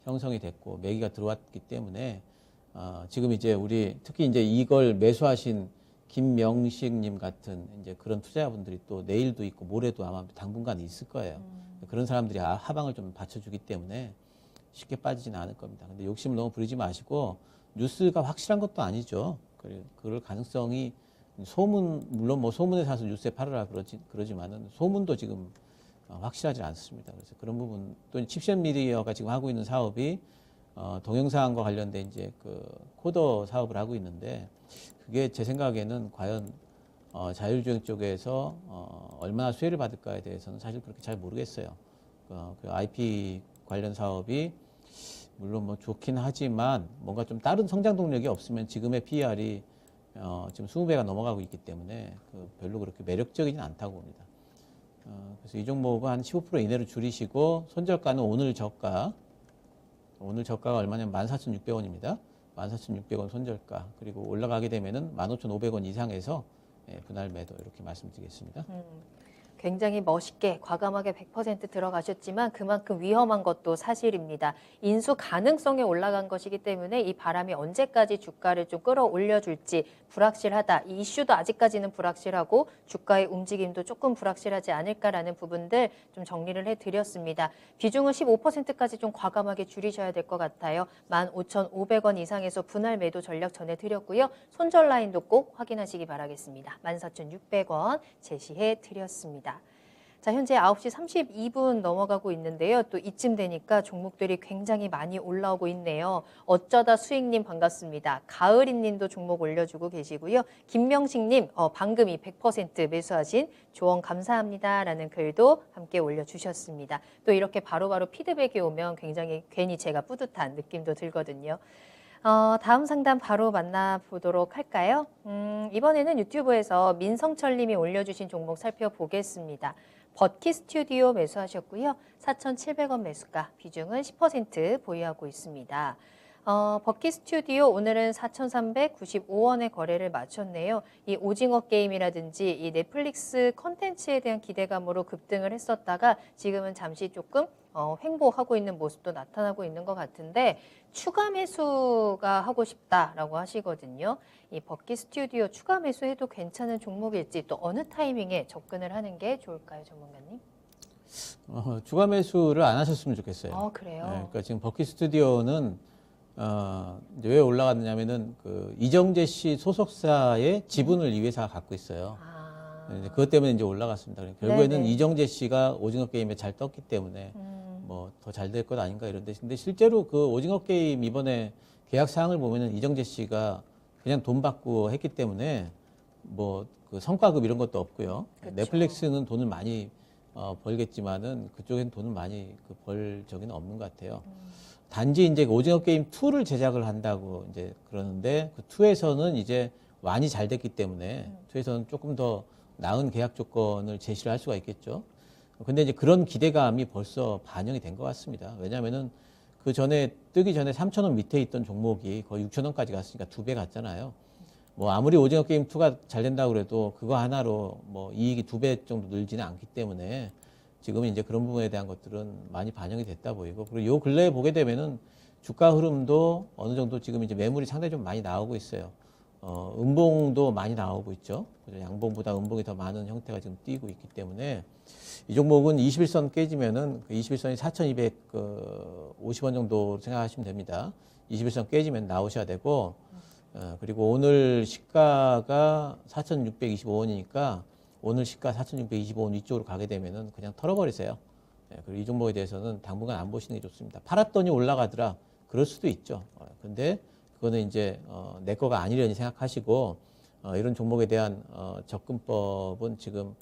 형성이 됐고 매기가 들어왔기 때문에 지금 이제 우리 특히 이제 이걸 매수하신 김명식님 같은 이제 그런 투자자분들이 또 내일도 있고 모레도 아마 당분간 있을 거예요. 그런 사람들이 하방을 좀 받쳐주기 때문에 쉽게 빠지지는 않을 겁니다. 근데 욕심 너무 부리지 마시고 뉴스가 확실한 것도 아니죠. 그럴 가능성이 물론 뭐 소문에 사서 뉴스에 팔으라 그러지만은 소문도 지금 확실하지 않습니다. 그래서 그런 부분 또 칩셋 미디어가 지금 하고 있는 사업이 동영상과 관련된 이제 그 코더 사업을 하고 있는데 그게 제 생각에는 과연 자율주행 쪽에서 얼마나 수혜를 받을까에 대해서는 사실 그렇게 잘 모르겠어요. 그 IP 관련 사업이 물론 뭐 좋긴 하지만 뭔가 좀 다른 성장 동력이 없으면 지금의 PER이 지금 20배가 넘어가고 있기 때문에 별로 그렇게 매력적이진 않다고 봅니다. 그래서 이 종목은 한 15% 이내로 줄이시고 손절가는 오늘 저가가 얼마냐면 14,600원입니다. 14,600원 손절가. 그리고 올라가게 되면은 15,500원 이상에서 분할 매도 이렇게 말씀드리겠습니다. 굉장히 멋있게 과감하게 100% 들어가셨지만 그만큼 위험한 것도 사실입니다. 인수 가능성에 올라간 것이기 때문에 이 바람이 언제까지 주가를 좀 끌어올려줄지 불확실하다. 이 이슈도 아직까지는 불확실하고 주가의 움직임도 조금 불확실하지 않을까라는 부분들 좀 정리를 해드렸습니다. 비중은 15%까지 좀 과감하게 줄이셔야 될 것 같아요. 15,500원 이상에서 분할 매도 전략 전해드렸고요. 손절 라인도 꼭 확인하시기 바라겠습니다. 14,600원 제시해드렸습니다. 자, 현재 9시 32분 넘어가고 있는데요. 또 이쯤 되니까 종목들이 굉장히 많이 올라오고 있네요. 어쩌다 수익님 반갑습니다. 가을이님도 종목 올려주고 계시고요. 김명식님 방금 이 100% 매수하신 조언 감사합니다라는 글도 함께 올려주셨습니다. 또 이렇게 바로바로 피드백이 오면 굉장히 괜히 제가 뿌듯한 느낌도 들거든요. 다음 상담 바로 만나보도록 할까요? 이번에는 유튜브에서 민성철 님이 올려주신 종목 살펴보겠습니다. 버키 스튜디오 매수하셨고요. 4,700원 매수가, 비중은 10% 보유하고 있습니다. 버키 스튜디오 오늘은 4,395원에 거래를 마쳤네요. 이 오징어 게임이라든지 이 넷플릭스 컨텐츠에 대한 기대감으로 급등을 했었다가 지금은 잠시 조금 횡보하고 있는 모습도 나타나고 있는 것 같은데 추가 매수가 하고 싶다라고 하시거든요. 이 버키 스튜디오 추가 매수해도 괜찮은 종목일지 또 어느 타이밍에 접근을 하는 게 좋을까요, 전문가님? 추가 매수를 안 하셨으면 좋겠어요. 그래요? 네, 그러니까 지금 버키 스튜디오는 이제 왜 올라갔느냐면은 그 이정재 씨 소속사의 지분을 이 회사가 갖고 있어요. 네, 그것 때문에 이제 올라갔습니다. 결국에는 네네. 이정재 씨가 오징어 게임에 잘 떴기 때문에 뭐 더 잘 될 것 아닌가 이런데, 근데 실제로 그 오징어 게임 이번에 계약 사항을 보면은 이정재 씨가 그냥 돈 받고 했기 때문에 뭐 그 성과급 이런 것도 없고요. 그쵸. 넷플릭스는 돈을 많이 벌겠지만은 그쪽엔 돈을 많이 벌 적은 없는 것 같아요. 단지 이제 오징어 게임 2를 제작을 한다고 이제 그러는데 그 2에서는 이제 많이 잘 됐기 때문에 2에서는 조금 더 나은 계약 조건을 제시를 할 수가 있겠죠. 근데 이제 그런 기대감이 벌써 반영이 된 것 같습니다. 왜냐하면은 그 전에 뜨기 전에 3,000원 밑에 있던 종목이 거의 6,000원까지 갔으니까 2배 갔잖아요. 뭐 아무리 오징어 게임 2가 잘 된다고 그래도 그거 하나로 뭐 이익이 2배 정도 늘지는 않기 때문에 지금 이제 그런 부분에 대한 것들은 많이 반영이 됐다 보이고, 그리고 요 근래에 보게 되면은 주가 흐름도 어느 정도 지금 이제 매물이 상당히 좀 많이 나오고 있어요. 음봉도 많이 나오고 있죠. 그래서 양봉보다 음봉이 더 많은 형태가 지금 띄고 있기 때문에 이 종목은 21선 깨지면은 그 21선이 4,250원 정도 생각하시면 됩니다. 21선 깨지면 나오셔야 되고, 그리고 오늘 시가가 4,625원이니까 오늘 시가 4,625원 위쪽으로 가게 되면은 그냥 털어버리세요. 그리고 이 종목에 대해서는 당분간 안 보시는 게 좋습니다. 팔았더니 올라가더라. 그럴 수도 있죠. 근데 그거는 이제 내 거가 아니려니 생각하시고, 이런 종목에 대한 접근법은 지금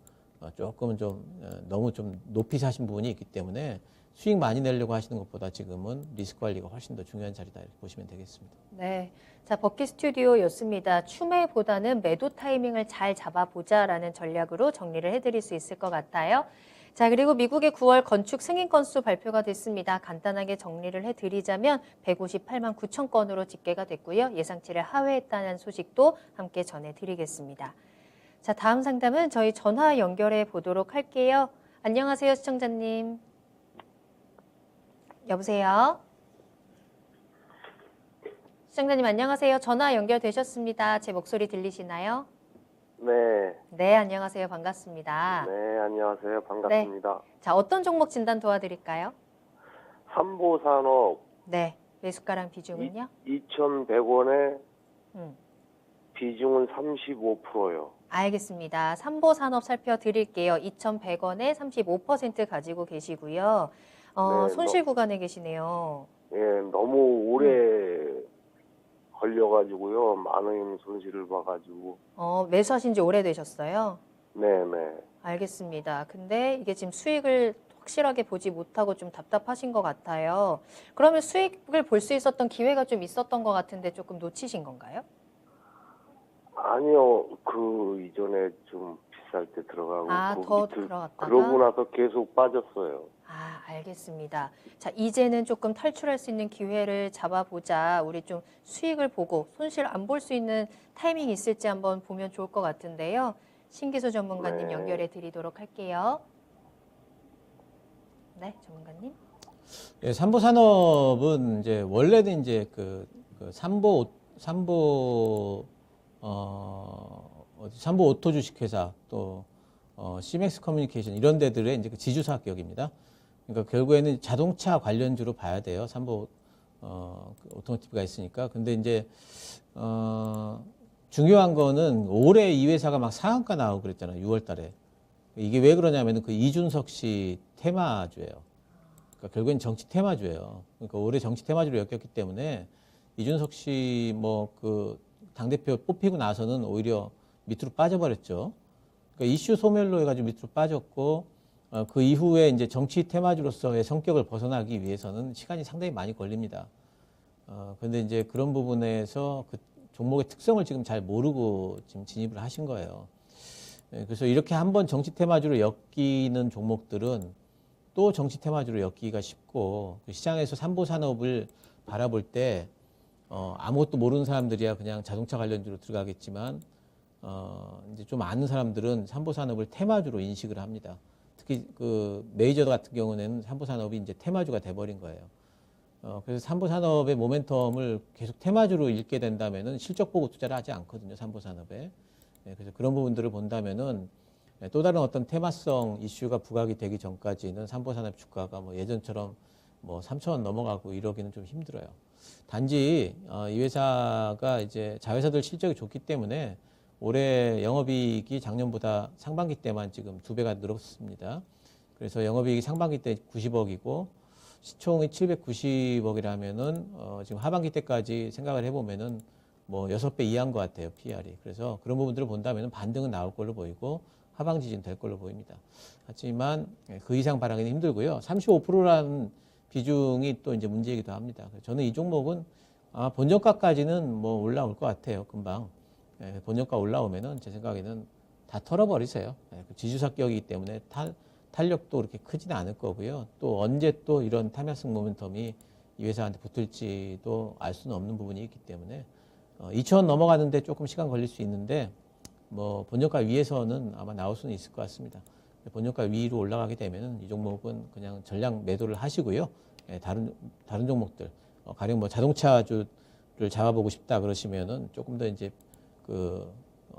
조금은 좀 너무 좀 높이 사신 부분이 있기 때문에 수익 많이 내려고 하시는 것보다 지금은 리스크 관리가 훨씬 더 중요한 자리다 이렇게 보시면 되겠습니다. 네. 자, 버키 스튜디오였습니다. 추매보다는 매도 타이밍을 잘 잡아보자라는 전략으로 정리를 해드릴 수 있을 것 같아요. 자, 그리고 미국의 9월 건축 승인 건수 발표가 됐습니다. 간단하게 정리를 해드리자면 158만 9천 건으로 집계가 됐고요. 예상치를 하회했다는 소식도 함께 전해드리겠습니다. 자, 다음 상담은 저희 전화 연결해 보도록 할게요. 안녕하세요, 시청자님. 여보세요? 시청자님 안녕하세요. 전화 연결되셨습니다. 제 목소리 들리시나요? 네. 네, 안녕하세요. 반갑습니다. 네, 안녕하세요. 반갑습니다. 자, 어떤 종목 진단 도와드릴까요? 삼보산업 네, 매수가랑 비중은요? 2,100원에 음, 비중은 35%요. 알겠습니다. 삼보산업 살펴드릴게요. 2,100원에 35% 가지고 계시고요. 네, 손실 구간에 계시네요. 예, 너무 오래 걸려가지고요. 많은 손실을 봐가지고. 매수하신 지 오래되셨어요? 네네. 알겠습니다. 근데 이게 지금 수익을 확실하게 보지 못하고 좀 답답하신 것 같아요. 그러면 수익을 볼 수 있었던 기회가 좀 있었던 것 같은데 조금 놓치신 건가요? 아니요, 그 이전에 좀 비쌀 때 들어가고. 그 더 밑을 들어갔다가? 그러고 나서 계속 빠졌어요. 알겠습니다. 자, 이제는 조금 탈출할 수 있는 기회를 잡아보자. 우리 좀 수익을 보고 손실 안 볼 수 있는 타이밍이 있을지 한번 보면 좋을 것 같은데요. 신기수 전문가님 네. 연결해 드리도록 할게요. 네, 전문가님. 예, 삼보산업은 이제 원래는 이제 그 삼보 오토 주식회사 또 시맥스 커뮤니케이션 이런 데들의 이제 그 지주사 기업입니다. 그러니까 결국에는 자동차 관련주로 봐야 돼요. 삼보 그 오토모티브가 있으니까. 근데 이제 중요한 거는 올해 이 회사가 막 상한가 나오고 그랬잖아요. 6월 달에. 이게 왜 그러냐면은 그 이준석 씨 테마주예요. 그러니까 결국엔 정치 테마주예요. 그러니까 올해 정치 테마주로 엮였기 때문에 이준석 씨 뭐 그 당대표 뽑히고 나서는 오히려 밑으로 빠져버렸죠. 그러니까 이슈 소멸로 해가지고 밑으로 빠졌고, 그 이후에 이제 정치 테마주로서의 성격을 벗어나기 위해서는 시간이 상당히 많이 걸립니다. 근데 이제 그런 부분에서 그 종목의 특성을 지금 잘 모르고 지금 진입을 하신 거예요. 그래서 이렇게 한번 정치 테마주로 엮이는 종목들은 또 정치 테마주로 엮기가 쉽고, 그 시장에서 삼보산업을 바라볼 때 아무것도 모르는 사람들이야 그냥 자동차 관련주로 들어가겠지만, 이제 좀 아는 사람들은 삼보산업을 테마주로 인식을 합니다. 특히 그 메이저 같은 경우는 삼보산업이 이제 테마주가 돼버린 거예요. 그래서 삼보산업의 모멘텀을 계속 테마주로 읽게 된다면은 실적 보고 투자를 하지 않거든요, 삼보산업에. 그래서 그런 부분들을 본다면은 또 다른 어떤 테마성 이슈가 부각이 되기 전까지는 삼보산업 주가가 뭐 예전처럼 뭐 3,000원 넘어가고 이러기는 좀 힘들어요. 단지 이 회사가 이제 자회사들 실적이 좋기 때문에 올해 영업이익이 작년보다 상반기 때만 지금 2배가 늘었습니다. 그래서 영업이익이 상반기 때 90억이고 시총이 790억이라면은 지금 하반기 때까지 생각을 해보면은 뭐 6배 이하인 것 같아요, PR이. 그래서 그런 부분들을 본다면은 반등은 나올 걸로 보이고 하방 지진 될 걸로 보입니다. 하지만 그 이상 바라기는 힘들고요. 35%라는 비중이 또 이제 문제이기도 합니다. 저는 이 종목은 본전가까지는 뭐 올라올 것 같아요, 금방. 본전가 올라오면은 제 생각에는 다 털어버리세요. 지주사격이기 때문에 탄력도 그렇게 크지는 않을 거고요. 또 언제 또 이런 타멸성 모멘텀이 이 회사한테 붙을지도 알 수는 없는 부분이 있기 때문에 2,000원 넘어가는데 조금 시간 걸릴 수 있는데 뭐 본전가 위에서는 아마 나올 수는 있을 것 같습니다. 본전가 위로 올라가게 되면은 이 종목은 그냥 전량 매도를 하시고요. 다른 종목들 가령 뭐 자동차주를 잡아보고 싶다 그러시면은 조금 더 이제 그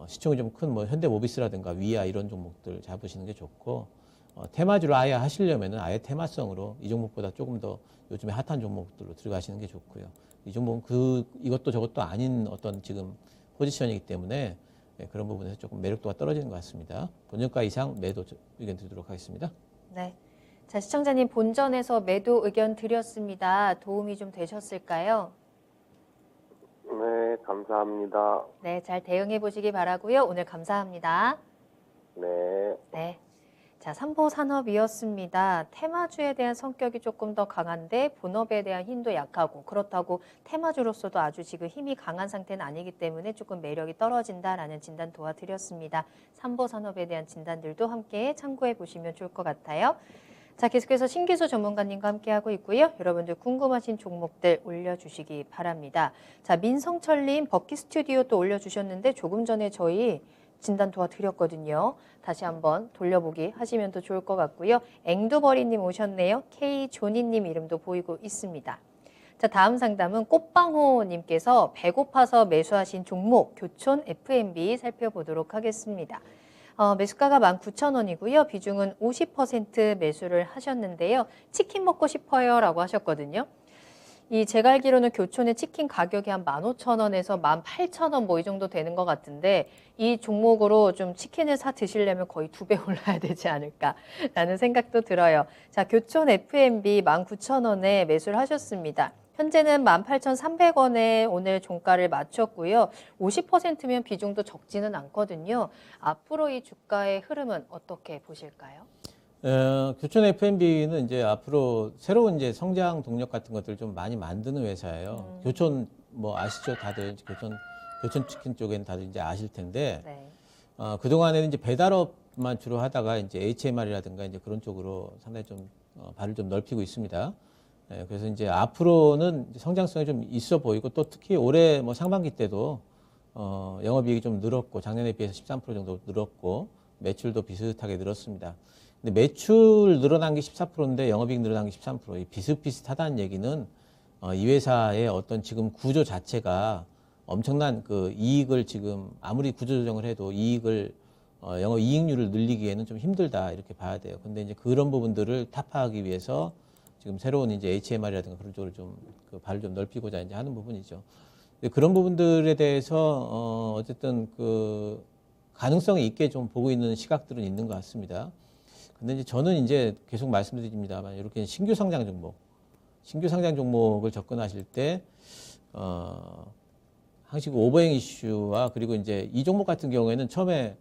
시총이 좀 큰 뭐 현대모비스라든가 위아 이런 종목들 잡으시는 게 좋고, 테마주로 아예 하시려면은 아예 테마성으로 이 종목보다 조금 더 요즘에 핫한 종목들로 들어가시는 게 좋고요. 이 종목은 이것도 저것도 아닌 어떤 지금 포지션이기 때문에 그런 부분에서 조금 매력도가 떨어지는 것 같습니다. 본전가 이상 매도 의견 드리도록 하겠습니다. 네. 자, 시청자님 본전에서 매도 의견 드렸습니다. 도움이 좀 되셨을까요? 네, 감사합니다. 네, 잘 대응해 보시기 바라고요. 오늘 감사합니다. 네. 네. 자, 삼보산업이었습니다. 테마주에 대한 성격이 조금 더 강한데 본업에 대한 힘도 약하고, 그렇다고 테마주로서도 아주 지금 힘이 강한 상태는 아니기 때문에 조금 매력이 떨어진다라는 진단 도와드렸습니다. 삼보산업에 대한 진단들도 함께 참고해 보시면 좋을 것 같아요. 자, 계속해서 신기수 전문가님과 함께하고 있고요. 여러분들 궁금하신 종목들 올려주시기 바랍니다. 자, 민성철님 버키 스튜디오 또 올려주셨는데 조금 전에 저희 진단 도와드렸거든요. 다시 한번 돌려보기 하시면 더 좋을 것 같고요. 앵두버리님 오셨네요. K조니님 이름도 보이고 있습니다. 자, 다음 상담은 꽃방호님께서 배고파서 매수하신 종목 교촌 F&B 살펴보도록 하겠습니다. 매수가가 19,000원이고요. 비중은 50% 매수를 하셨는데요. 치킨 먹고 싶어요 라고 하셨거든요. 제가 알기로는 교촌의 치킨 가격이 한 15,000원에서 18,000원 뭐 이 정도 되는 것 같은데 이 종목으로 좀 치킨을 사 드시려면 거의 2배 올라야 되지 않을까라는 생각도 들어요. 자, 교촌 F&B 19,000원에 매수를 하셨습니다. 현재는 18,300원에 오늘 종가를 맞췄고요. 50%면 비중도 적지는 않거든요. 앞으로 이 주가의 흐름은 어떻게 보실까요? 교촌 F&B는 이제 앞으로 새로운 이제 성장 동력 같은 것들을 좀 많이 만드는 회사예요. 교촌 뭐 아시죠? 다들 교촌 치킨 쪽에는 다들 이제 아실 텐데, 네. 그동안에는 이제 배달업만 주로 하다가 이제 HMR이라든가 이제 그런 쪽으로 상당히 좀 발을 좀 넓히고 있습니다. 그래서 이제 앞으로는 이제 성장성이 좀 있어 보이고, 또 특히 올해 뭐 상반기 때도 영업이익이 좀 늘었고 작년에 비해서 13% 정도 늘었고 매출도 비슷하게 늘었습니다. 근데 매출 늘어난 게 14%인데 영업이익 늘어난 게 13%. 이 비슷비슷하다는 얘기는 이 회사의 어떤 지금 구조 자체가 엄청난 그 이익을 지금 아무리 구조조정을 해도 이익을 영업 이익률을 늘리기에는 좀 힘들다 이렇게 봐야 돼요. 근데 이제 그런 부분들을 타파하기 위해서 지금 새로운 이제 HMR이라든가 그런 쪽으로 좀 그 발을 좀 넓히고자 이제 하는 부분이죠. 근데 그런 부분들에 대해서 어쨌든 그 가능성이 있게 좀 보고 있는 시각들은 있는 것 같습니다. 근데 이제 저는 이제 계속 말씀드립니다만 이렇게 신규 상장 종목을 접근하실 때 항상 오버행 이슈와 그리고 이제 이 종목 같은 경우에는 처음에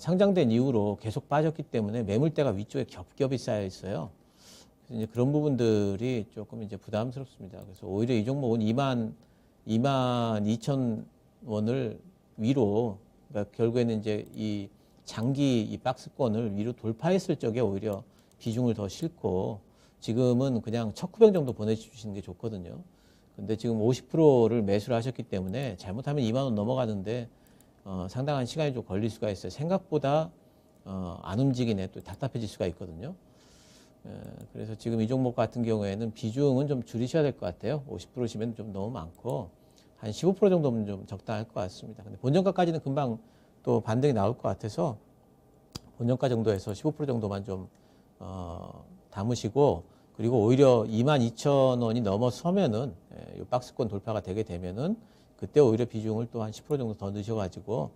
상장된 이후로 계속 빠졌기 때문에 매물대가 위쪽에 겹겹이 쌓여 있어요. 그래서 이제 그런 부분들이 조금 이제 부담스럽습니다. 그래서 오히려 이 종목은 2만 2천 원을 위로, 그러니까 결국에는 이제 이 장기 이 박스권을 위로 돌파했을 적에 오히려 비중을 더 싣고, 지금은 그냥 척후병 정도 보내주시는 게 좋거든요. 근데 지금 50%를 매수를 하셨기 때문에 잘못하면 2만 원 넘어가는데 상당한 시간이 좀 걸릴 수가 있어요. 생각보다 안 움직이네, 또 답답해질 수가 있거든요. 그래서 지금 이 종목 같은 경우에는 비중은 좀 줄이셔야 될 것 같아요. 50%시면 좀 너무 많고 한 15% 정도면 좀 적당할 것 같습니다. 근데 본전가까지는 금방 또 반등이 나올 것 같아서 본전가 정도에서 15% 정도만 좀 담으시고, 그리고 오히려 22,000원이 넘어서면은 이 박스권 돌파가 되게 되면은 그때 오히려 비중을 또 한 10% 정도 더 넣으셔가지고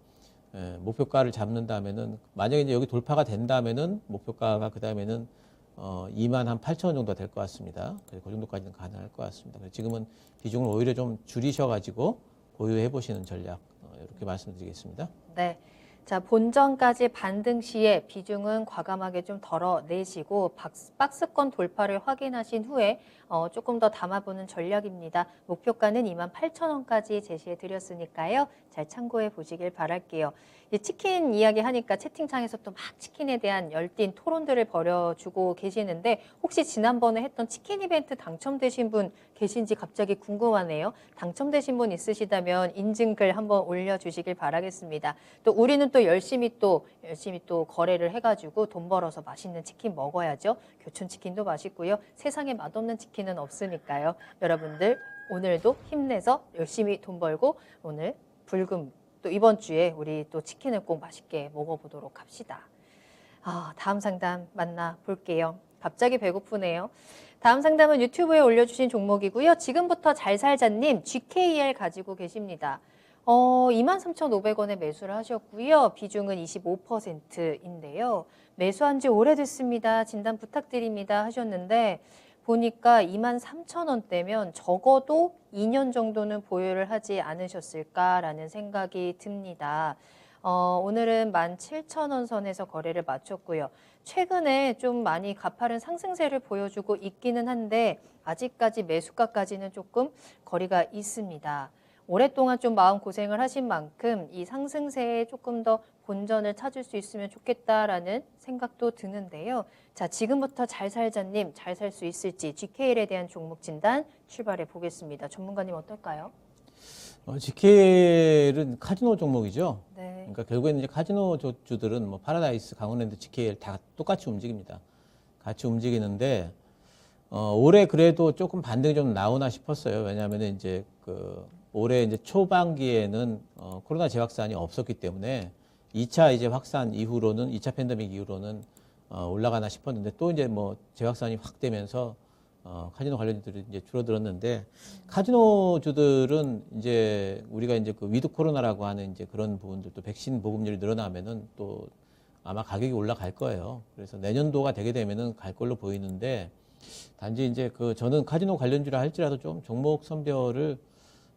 목표가를 잡는다면은, 만약에 이제 여기 돌파가 된다면은 목표가가 그 다음에는 28,000원 정도 될 것 같습니다. 그래서 그 정도까지는 가능할 것 같습니다. 지금은 비중을 오히려 좀 줄이셔가지고 보유해 보시는 전략, 이렇게 말씀드리겠습니다. 네. 자, 본전까지 반등 시에 비중은 과감하게 좀 덜어내시고 박스권 돌파를 확인하신 후에 조금 더 담아보는 전략입니다. 목표가는 28,000원까지 제시해 드렸으니까요. 잘 참고해 보시길 바랄게요. 이 치킨 이야기 하니까 채팅창에서 또 막 치킨에 대한 열띤 토론들을 벌여주고 계시는데, 혹시 지난번에 했던 치킨 이벤트 당첨되신 분 계신지 갑자기 궁금하네요. 당첨되신 분 있으시다면 인증글 한번 올려주시길 바라겠습니다. 또 우리는 또 열심히 또 거래를 해가지고 돈 벌어서 맛있는 치킨 먹어야죠. 교촌치킨도 맛있고요. 세상에 맛없는 치킨은 없으니까요. 여러분들 오늘도 힘내서 열심히 돈 벌고 오늘 불금 또 이번 주에 우리 또 치킨을 꼭 맛있게 먹어보도록 합시다. 다음 상담 만나볼게요. 갑자기 배고프네요. 다음 상담은 유튜브에 올려주신 종목이고요. 지금부터 잘살자님 GKL 가지고 계십니다. 23,500원에 매수를 하셨고요. 비중은 25%인데요. 매수한 지 오래됐습니다. 진단 부탁드립니다 하셨는데, 보니까 23,000원대면 적어도 2년 정도는 보유를 하지 않으셨을까라는 생각이 듭니다. 오늘은 17,000원 선에서 거래를 마쳤고요. 최근에 좀 많이 가파른 상승세를 보여주고 있기는 한데 아직까지 매수가까지는 조금 거리가 있습니다. 오랫동안 좀 마음고생을 하신 만큼 이 상승세에 조금 더 본전을 찾을 수 있으면 좋겠다라는 생각도 드는데요. 자, 지금부터 잘살자님 잘 살 수 있을지 GKL에 대한 종목 진단 출발해 보겠습니다. 전문가님 어떨까요? GKL은 카지노 종목이죠. 네. 그러니까 결국에는 이제 카지노 주들은 뭐 파라다이스, 강원랜드, GKL 다 똑같이 움직입니다. 같이 움직이는데 올해 그래도 조금 반등이 좀 나오나 싶었어요. 왜냐하면 이제 올해 이제 초반기에는 코로나 재확산이 없었기 때문에 2차 이제 확산 이후로는 2차 팬데믹 이후로는 올라가나 싶었는데, 또 이제 뭐 재확산이 확 되면서 카지노 관련주들이 이제 줄어들었는데, 카지노주들은 이제 우리가 이제 그 위드 코로나라고 하는 이제 그런 부분들도 백신 보급률이 늘어나면은 또 아마 가격이 올라갈 거예요. 그래서 내년도가 되게 되면은 갈 걸로 보이는데, 단지 이제 저는 카지노 관련주라 할지라도 좀 종목 선별을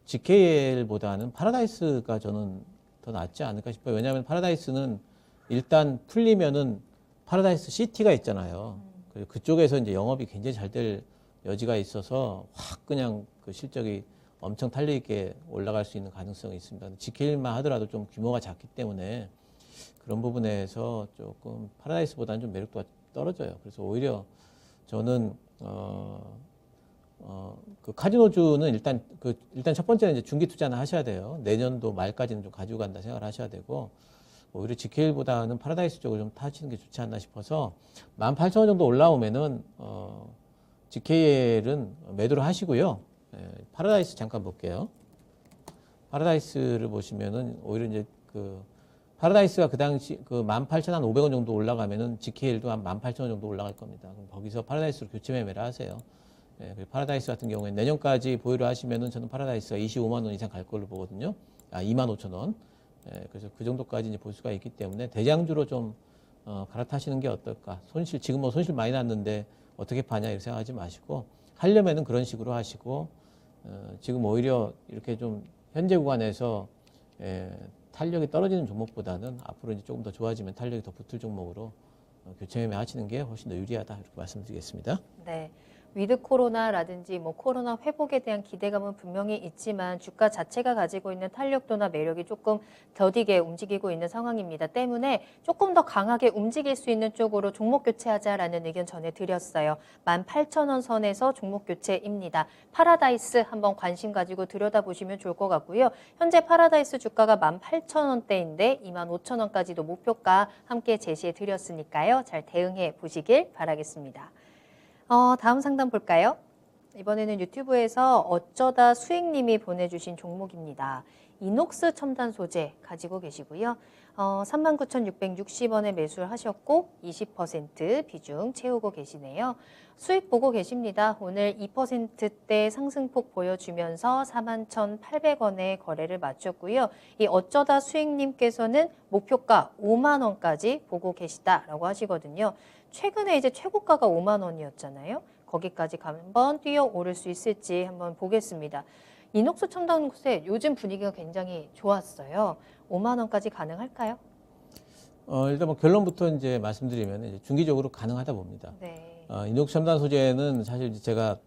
GKL보다는 파라다이스가 저는 더 낫지 않을까 싶어요. 왜냐하면 파라다이스는 일단 풀리면은 파라다이스 시티가 있잖아요. 그쪽에서 이제 영업이 굉장히 잘 될 여지가 있어서 확 그냥 그 실적이 엄청 탄력 있게 올라갈 수 있는 가능성이 있습니다. GKL만 하더라도 좀 규모가 작기 때문에 그런 부분에서 조금 파라다이스보다는 좀 매력도가 떨어져요. 그래서 오히려 저는 그 카지노주는 일단 첫 번째는 이제 중기 투자는 하셔야 돼요. 내년도 말까지는 좀 가지고 간다 생각을 하셔야 되고, 오히려 GKL보다는 파라다이스 쪽을 좀 타시는 게 좋지 않나 싶어서 18,000원 정도 올라오면은 GKL은 매도를 하시고요. 파라다이스 잠깐 볼게요. 파라다이스를 보시면은 오히려 이제 파라다이스가 그 당시 18,500원 정도 올라가면은 GKL도 한 18,000원 정도 올라갈 겁니다. 그럼 거기서 파라다이스로 교체 매매를 하세요. 파라다이스 같은 경우에 내년까지 보유를 하시면은 저는 파라다이스가 25만 원 이상 갈 걸로 보거든요. 25,000원. 그래서 그 정도까지 이제 볼 수가 있기 때문에 대장주로 좀 갈아타시는 게 어떨까. 지금 뭐 손실 많이 났는데 어떻게 파냐 이렇게 생각하지 마시고, 하려면은 그런 식으로 하시고, 지금 오히려 이렇게 좀 현재 구간에서 탄력이 떨어지는 종목보다는 앞으로 이제 조금 더 좋아지면 탄력이 더 붙을 종목으로 교체 매매하시는 게 훨씬 더 유리하다 이렇게 말씀드리겠습니다. 네. 위드 코로나라든지 뭐 코로나 회복에 대한 기대감은 분명히 있지만 주가 자체가 가지고 있는 탄력도나 매력이 조금 더디게 움직이고 있는 상황입니다. 때문에 조금 더 강하게 움직일 수 있는 쪽으로 종목 교체하자라는 의견 전해드렸어요. 18,000원 선에서 종목 교체입니다. 파라다이스 한번 관심 가지고 들여다보시면 좋을 것 같고요. 현재 파라다이스 주가가 18,000원대인데 25,000원까지도 목표가 함께 제시해 드렸으니까요. 잘 대응해 보시길 바라겠습니다. 다음 상담 볼까요? 이번에는 유튜브에서 어쩌다 수익님이 보내주신 종목입니다. 이녹스 첨단 소재 가지고 계시고요. 39,660원에 매수를 하셨고 20% 비중 채우고 계시네요. 수익 보고 계십니다. 오늘 2%대 상승폭 보여주면서 41,800원에 거래를 마쳤고요. 이 어쩌다 수익님께서는 목표가 5만 원까지 보고 계시다라고 하시거든요. 최근에 이제 최고가가 5만 원이었잖아요. 거기까지 한번 뛰어오를 수 있을지 한번 보겠습니다. 이녹스 첨단 소재 요즘 분위기가 굉장히 좋았어요. 5만 원까지 가능할까요? 일단 뭐 결론부터 이제 말씀드리면 이제 중기적으로 가능하다 봅니다. 네. 이녹스 첨단 소재는 사실 이제 제가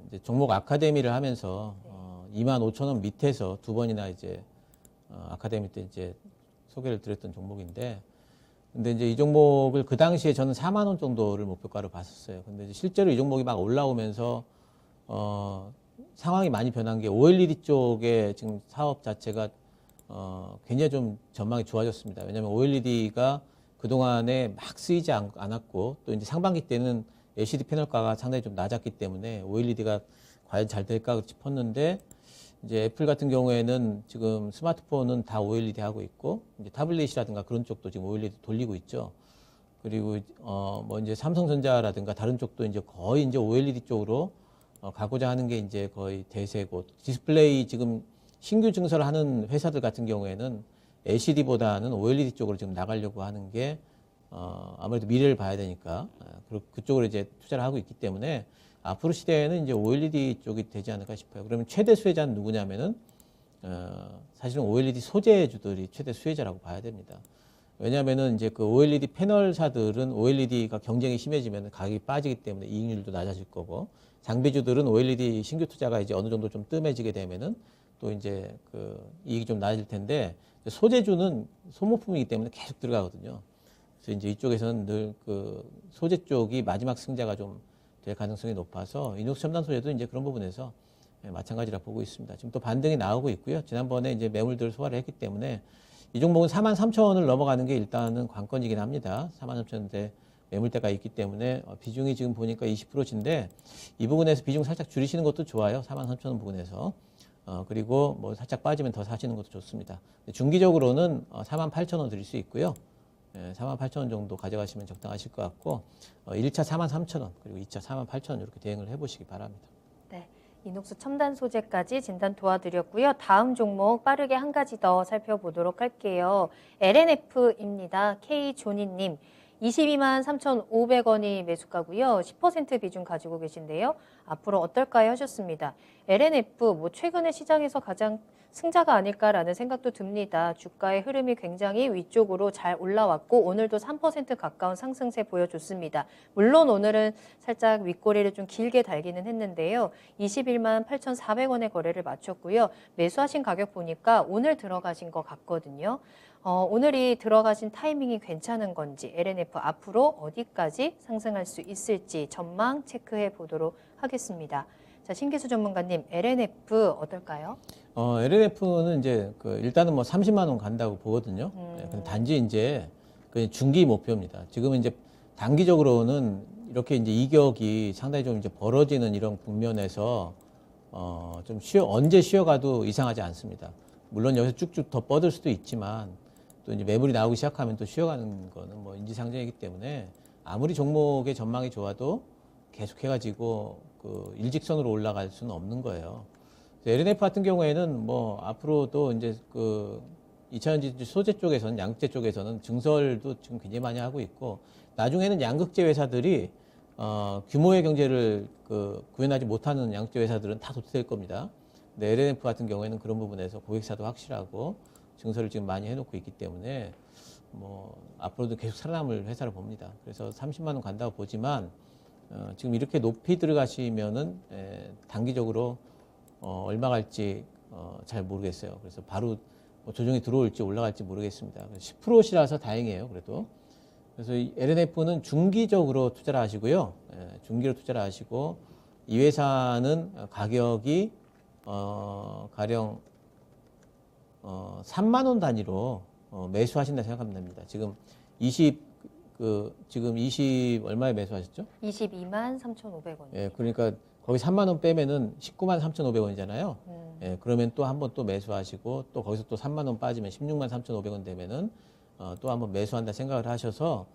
이제 종목 아카데미를 하면서 25,000원 밑에서 두 번이나 이제 아카데미 때 이제 소개를 드렸던 종목인데, 근데 이제 이 종목을 그 당시에 저는 4만 원 정도를 목표가로 봤었어요. 근데 이제 실제로 이 종목이 막 올라오면서 상황이 많이 변한 게 OLED 쪽에 지금 사업 자체가 굉장히 좀 전망이 좋아졌습니다. 왜냐하면 OLED가 그동안에 막 쓰이지 않았고 또 이제 상반기 때는 LCD 패널가가 상당히 좀 낮았기 때문에 OLED가 과연 잘 될까 싶었는데, 이제 애플 같은 경우에는 지금 스마트폰은 다 OLED 하고 있고 이제 타블렛이라든가 그런 쪽도 지금 OLED 돌리고 있죠. 그리고 뭐 이제 삼성전자라든가 다른 쪽도 이제 거의 이제 OLED 쪽으로 가고자 하는 게 이제 거의 대세고, 디스플레이 지금 신규 증설을 하는 회사들 같은 경우에는 LCD보다는 OLED 쪽으로 지금 나가려고 하는 게 아무래도 미래를 봐야 되니까 그쪽으로 이제 투자를 하고 있기 때문에 앞으로 시대에는 이제 OLED 쪽이 되지 않을까 싶어요. 그러면 최대 수혜자는 누구냐면은 사실은 OLED 소재주들이 최대 수혜자라고 봐야 됩니다. 왜냐하면은 이제 그 OLED 패널사들은 OLED가 경쟁이 심해지면 가격이 빠지기 때문에 이익률도 낮아질 거고, 장비주들은 OLED 신규 투자가 이제 어느 정도 좀 뜸해지게 되면은 또 이제 그 이익이 좀 낮아질 텐데, 소재주는 소모품이기 때문에 계속 들어가거든요. 그래서 이제 이쪽에서는 늘 그 소재 쪽이 마지막 승자가 좀 될 가능성이 높아서 이녹스 첨단 소재도 이제 그런 부분에서 마찬가지라 보고 있습니다. 지금 또 반등이 나오고 있고요. 지난번에 이제 매물들을 소화를 했기 때문에 이 종목은 43,000원을 넘어가는 게 일단은 관건이긴 합니다. 43,000원대 매물대가 있기 때문에 비중이 지금 보니까 20%인데 이 부분에서 비중 살짝 줄이시는 것도 좋아요. 43,000원 부분에서. 그리고 뭐 살짝 빠지면 더 사시는 것도 좋습니다. 중기적으로는 48,000원 드릴 수 있고요. 48,000원 정도 가져가시면 적당하실 것 같고, 1차 43,000원 그리고 2차 48,000원 이렇게 대응을 해보시기 바랍니다. 네. 이녹스 첨단 소재까지 진단 도와드렸고요. 다음 종목 빠르게 한 가지 더 살펴보도록 할게요. LNF입니다. K조니님. 22만 3,500원이 매수가고요. 10% 비중 가지고 계신데요. 앞으로 어떨까요? 하셨습니다. LNF 뭐 최근에 시장에서 가장 승자가 아닐까라는 생각도 듭니다. 주가의 흐름이 굉장히 위쪽으로 잘 올라왔고 오늘도 3% 가까운 상승세 보여줬습니다. 물론 오늘은 살짝 윗꼬리를 좀 길게 달기는 했는데요. 21만 8,400원의 거래를 마쳤고요. 매수하신 가격 보니까 오늘 들어가신 것 같거든요. 오늘이 들어가신 타이밍이 괜찮은 건지, LNF 앞으로 어디까지 상승할 수 있을지 전망 체크해 보도록 하겠습니다. 자, 신기수 전문가님, LNF 어떨까요? LNF는 이제 일단은 뭐 30만 원 간다고 보거든요. 근데 단지 이제 그 중기 목표입니다. 지금은 이제 단기적으로는 이렇게 이제 이격이 상당히 좀 이제 벌어지는 이런 국면에서 좀 언제 쉬어가도 이상하지 않습니다. 물론 여기서 쭉쭉 더 뻗을 수도 있지만 또 이제 매물이 나오기 시작하면 또 쉬어가는 거는 뭐 인지상정이기 때문에 아무리 종목의 전망이 좋아도 계속해가지고 그 일직선으로 올라갈 수는 없는 거예요. LNF 같은 경우에는 뭐 앞으로도 이제 그 2차전지 소재 쪽에서는, 양극재 쪽에서는 증설도 지금 굉장히 많이 하고 있고, 나중에는 양극재 회사들이 규모의 경제를 구현하지 못하는 양극재 회사들은 다 도태될 겁니다. 근데 LNF 같은 경우에는 그런 부분에서 고객사도 확실하고 증설을 지금 많이 해놓고 있기 때문에 뭐 앞으로도 계속 살아남을 회사를 봅니다. 그래서 30만 원 간다고 보지만 지금 이렇게 높이 들어가시면은 단기적으로 얼마 갈지 잘 모르겠어요. 그래서 바로 뭐 조정이 들어올지 올라갈지 모르겠습니다. 10%시라서 다행이에요. 그래도. 그래서 이 LNF는 중기적으로 투자를 하시고요. 중기로 투자를 하시고 이 회사는 가격이 가령 3만 원 단위로 매수하신다 생각하면 됩니다. 지금 20 얼마에 매수하셨죠? 22만 3,500원. 예, 그러니까 거기 3만 원 빼면은 19만 3,500원이잖아요. 예, 그러면 또 한 번 또 매수하시고 또 거기서 또 3만 원 빠지면 16만 3,500원 되면은 또 한 번 매수한다 생각을 하셔서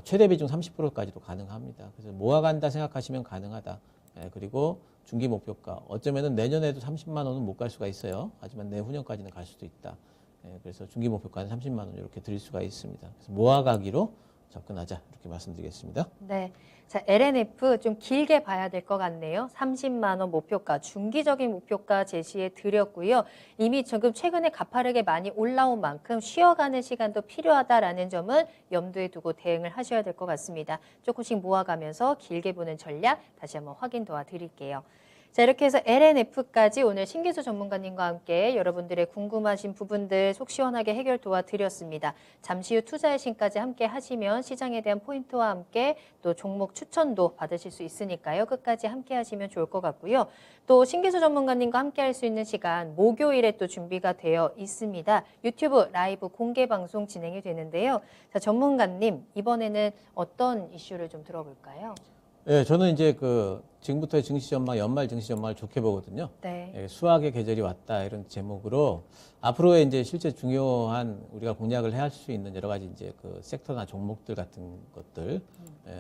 최대 비중 30%까지도 가능합니다. 그래서 모아간다 생각하시면 가능하다. 예, 그리고 중기 목표가 어쩌면은 내년에도 30만 원은 못 갈 수가 있어요. 하지만 내후년까지는 갈 수도 있다. 예, 그래서 중기 목표가는 30만 원 이렇게 드릴 수가 있습니다. 그래서 모아가기로 접근하자 이렇게 말씀드리겠습니다. 네. 자, LNF 좀 길게 봐야 될 것 같네요. 30만 원 목표가, 중기적인 목표가 제시해 드렸고요. 이미 지금 최근에 가파르게 많이 올라온 만큼 쉬어가는 시간도 필요하다라는 점은 염두에 두고 대응을 하셔야 될 것 같습니다. 조금씩 모아가면서 길게 보는 전략 다시 한번 확인 도와드릴게요. 자, 이렇게 해서 LNF까지 오늘 신기수 전문가님과 함께 여러분들의 궁금하신 부분들 속 시원하게 해결 도와드렸습니다. 잠시 후 투자의 신까지 함께 하시면 시장에 대한 포인트와 함께 또 종목 추천도 받으실 수 있으니까요. 끝까지 함께 하시면 좋을 것 같고요. 또 신기수 전문가님과 함께 할 수 있는 시간 목요일에 또 준비가 되어 있습니다. 유튜브 라이브 공개 방송 진행이 되는데요. 자, 전문가님 이번에는 어떤 이슈를 좀 들어볼까요? 예, 저는 이제 지금부터의 증시 전망, 연말 증시 전망을 좋게 보거든요. 네. 예, 수학의 계절이 왔다 이런 제목으로 앞으로의 이제 실제 중요한 우리가 공략을 해야 할 수 있는 여러 가지 이제 섹터나 종목들 같은 것들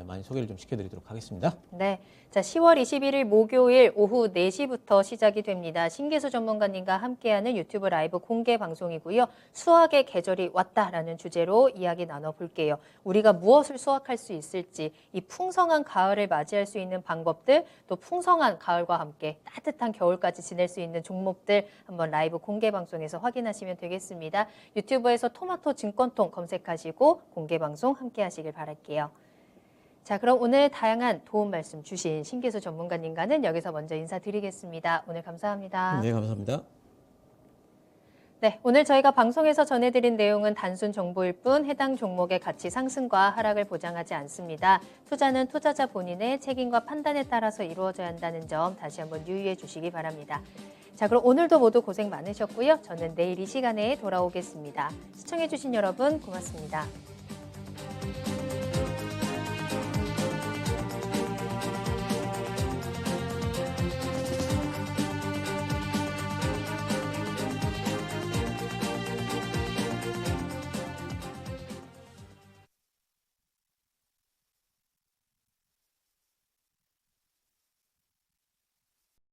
많이 소개를 좀 시켜드리도록 하겠습니다. 네. 자, 10월 21일 목요일 오후 4시부터 시작이 됩니다. 신기수 전문가님과 함께하는 유튜브 라이브 공개 방송이고요. 수학의 계절이 왔다라는 주제로 이야기 나눠볼게요. 우리가 무엇을 수확할 수 있을지, 이 풍성한 가을을 맞이할 수 있는 방법들, 또 풍성한 가을과 함께 따뜻한 겨울까지 지낼 수 있는 종목들 한번 라이브 공개 방송에서 확인하시면 되겠습니다. 유튜브에서 토마토 증권통 검색하시고 공개 방송 함께 하시길 바랄게요. 자, 그럼 오늘 다양한 도움 말씀 주신 신기수 전문가님과는 여기서 먼저 인사드리겠습니다. 오늘 감사합니다. 네, 감사합니다. 네, 오늘 저희가 방송에서 전해드린 내용은 단순 정보일 뿐 해당 종목의 가치 상승과 하락을 보장하지 않습니다. 투자는 투자자 본인의 책임과 판단에 따라서 이루어져야 한다는 점 다시 한번 유의해 주시기 바랍니다. 자, 그럼 오늘도 모두 고생 많으셨고요. 저는 내일 이 시간에 돌아오겠습니다. 시청해 주신 여러분 고맙습니다.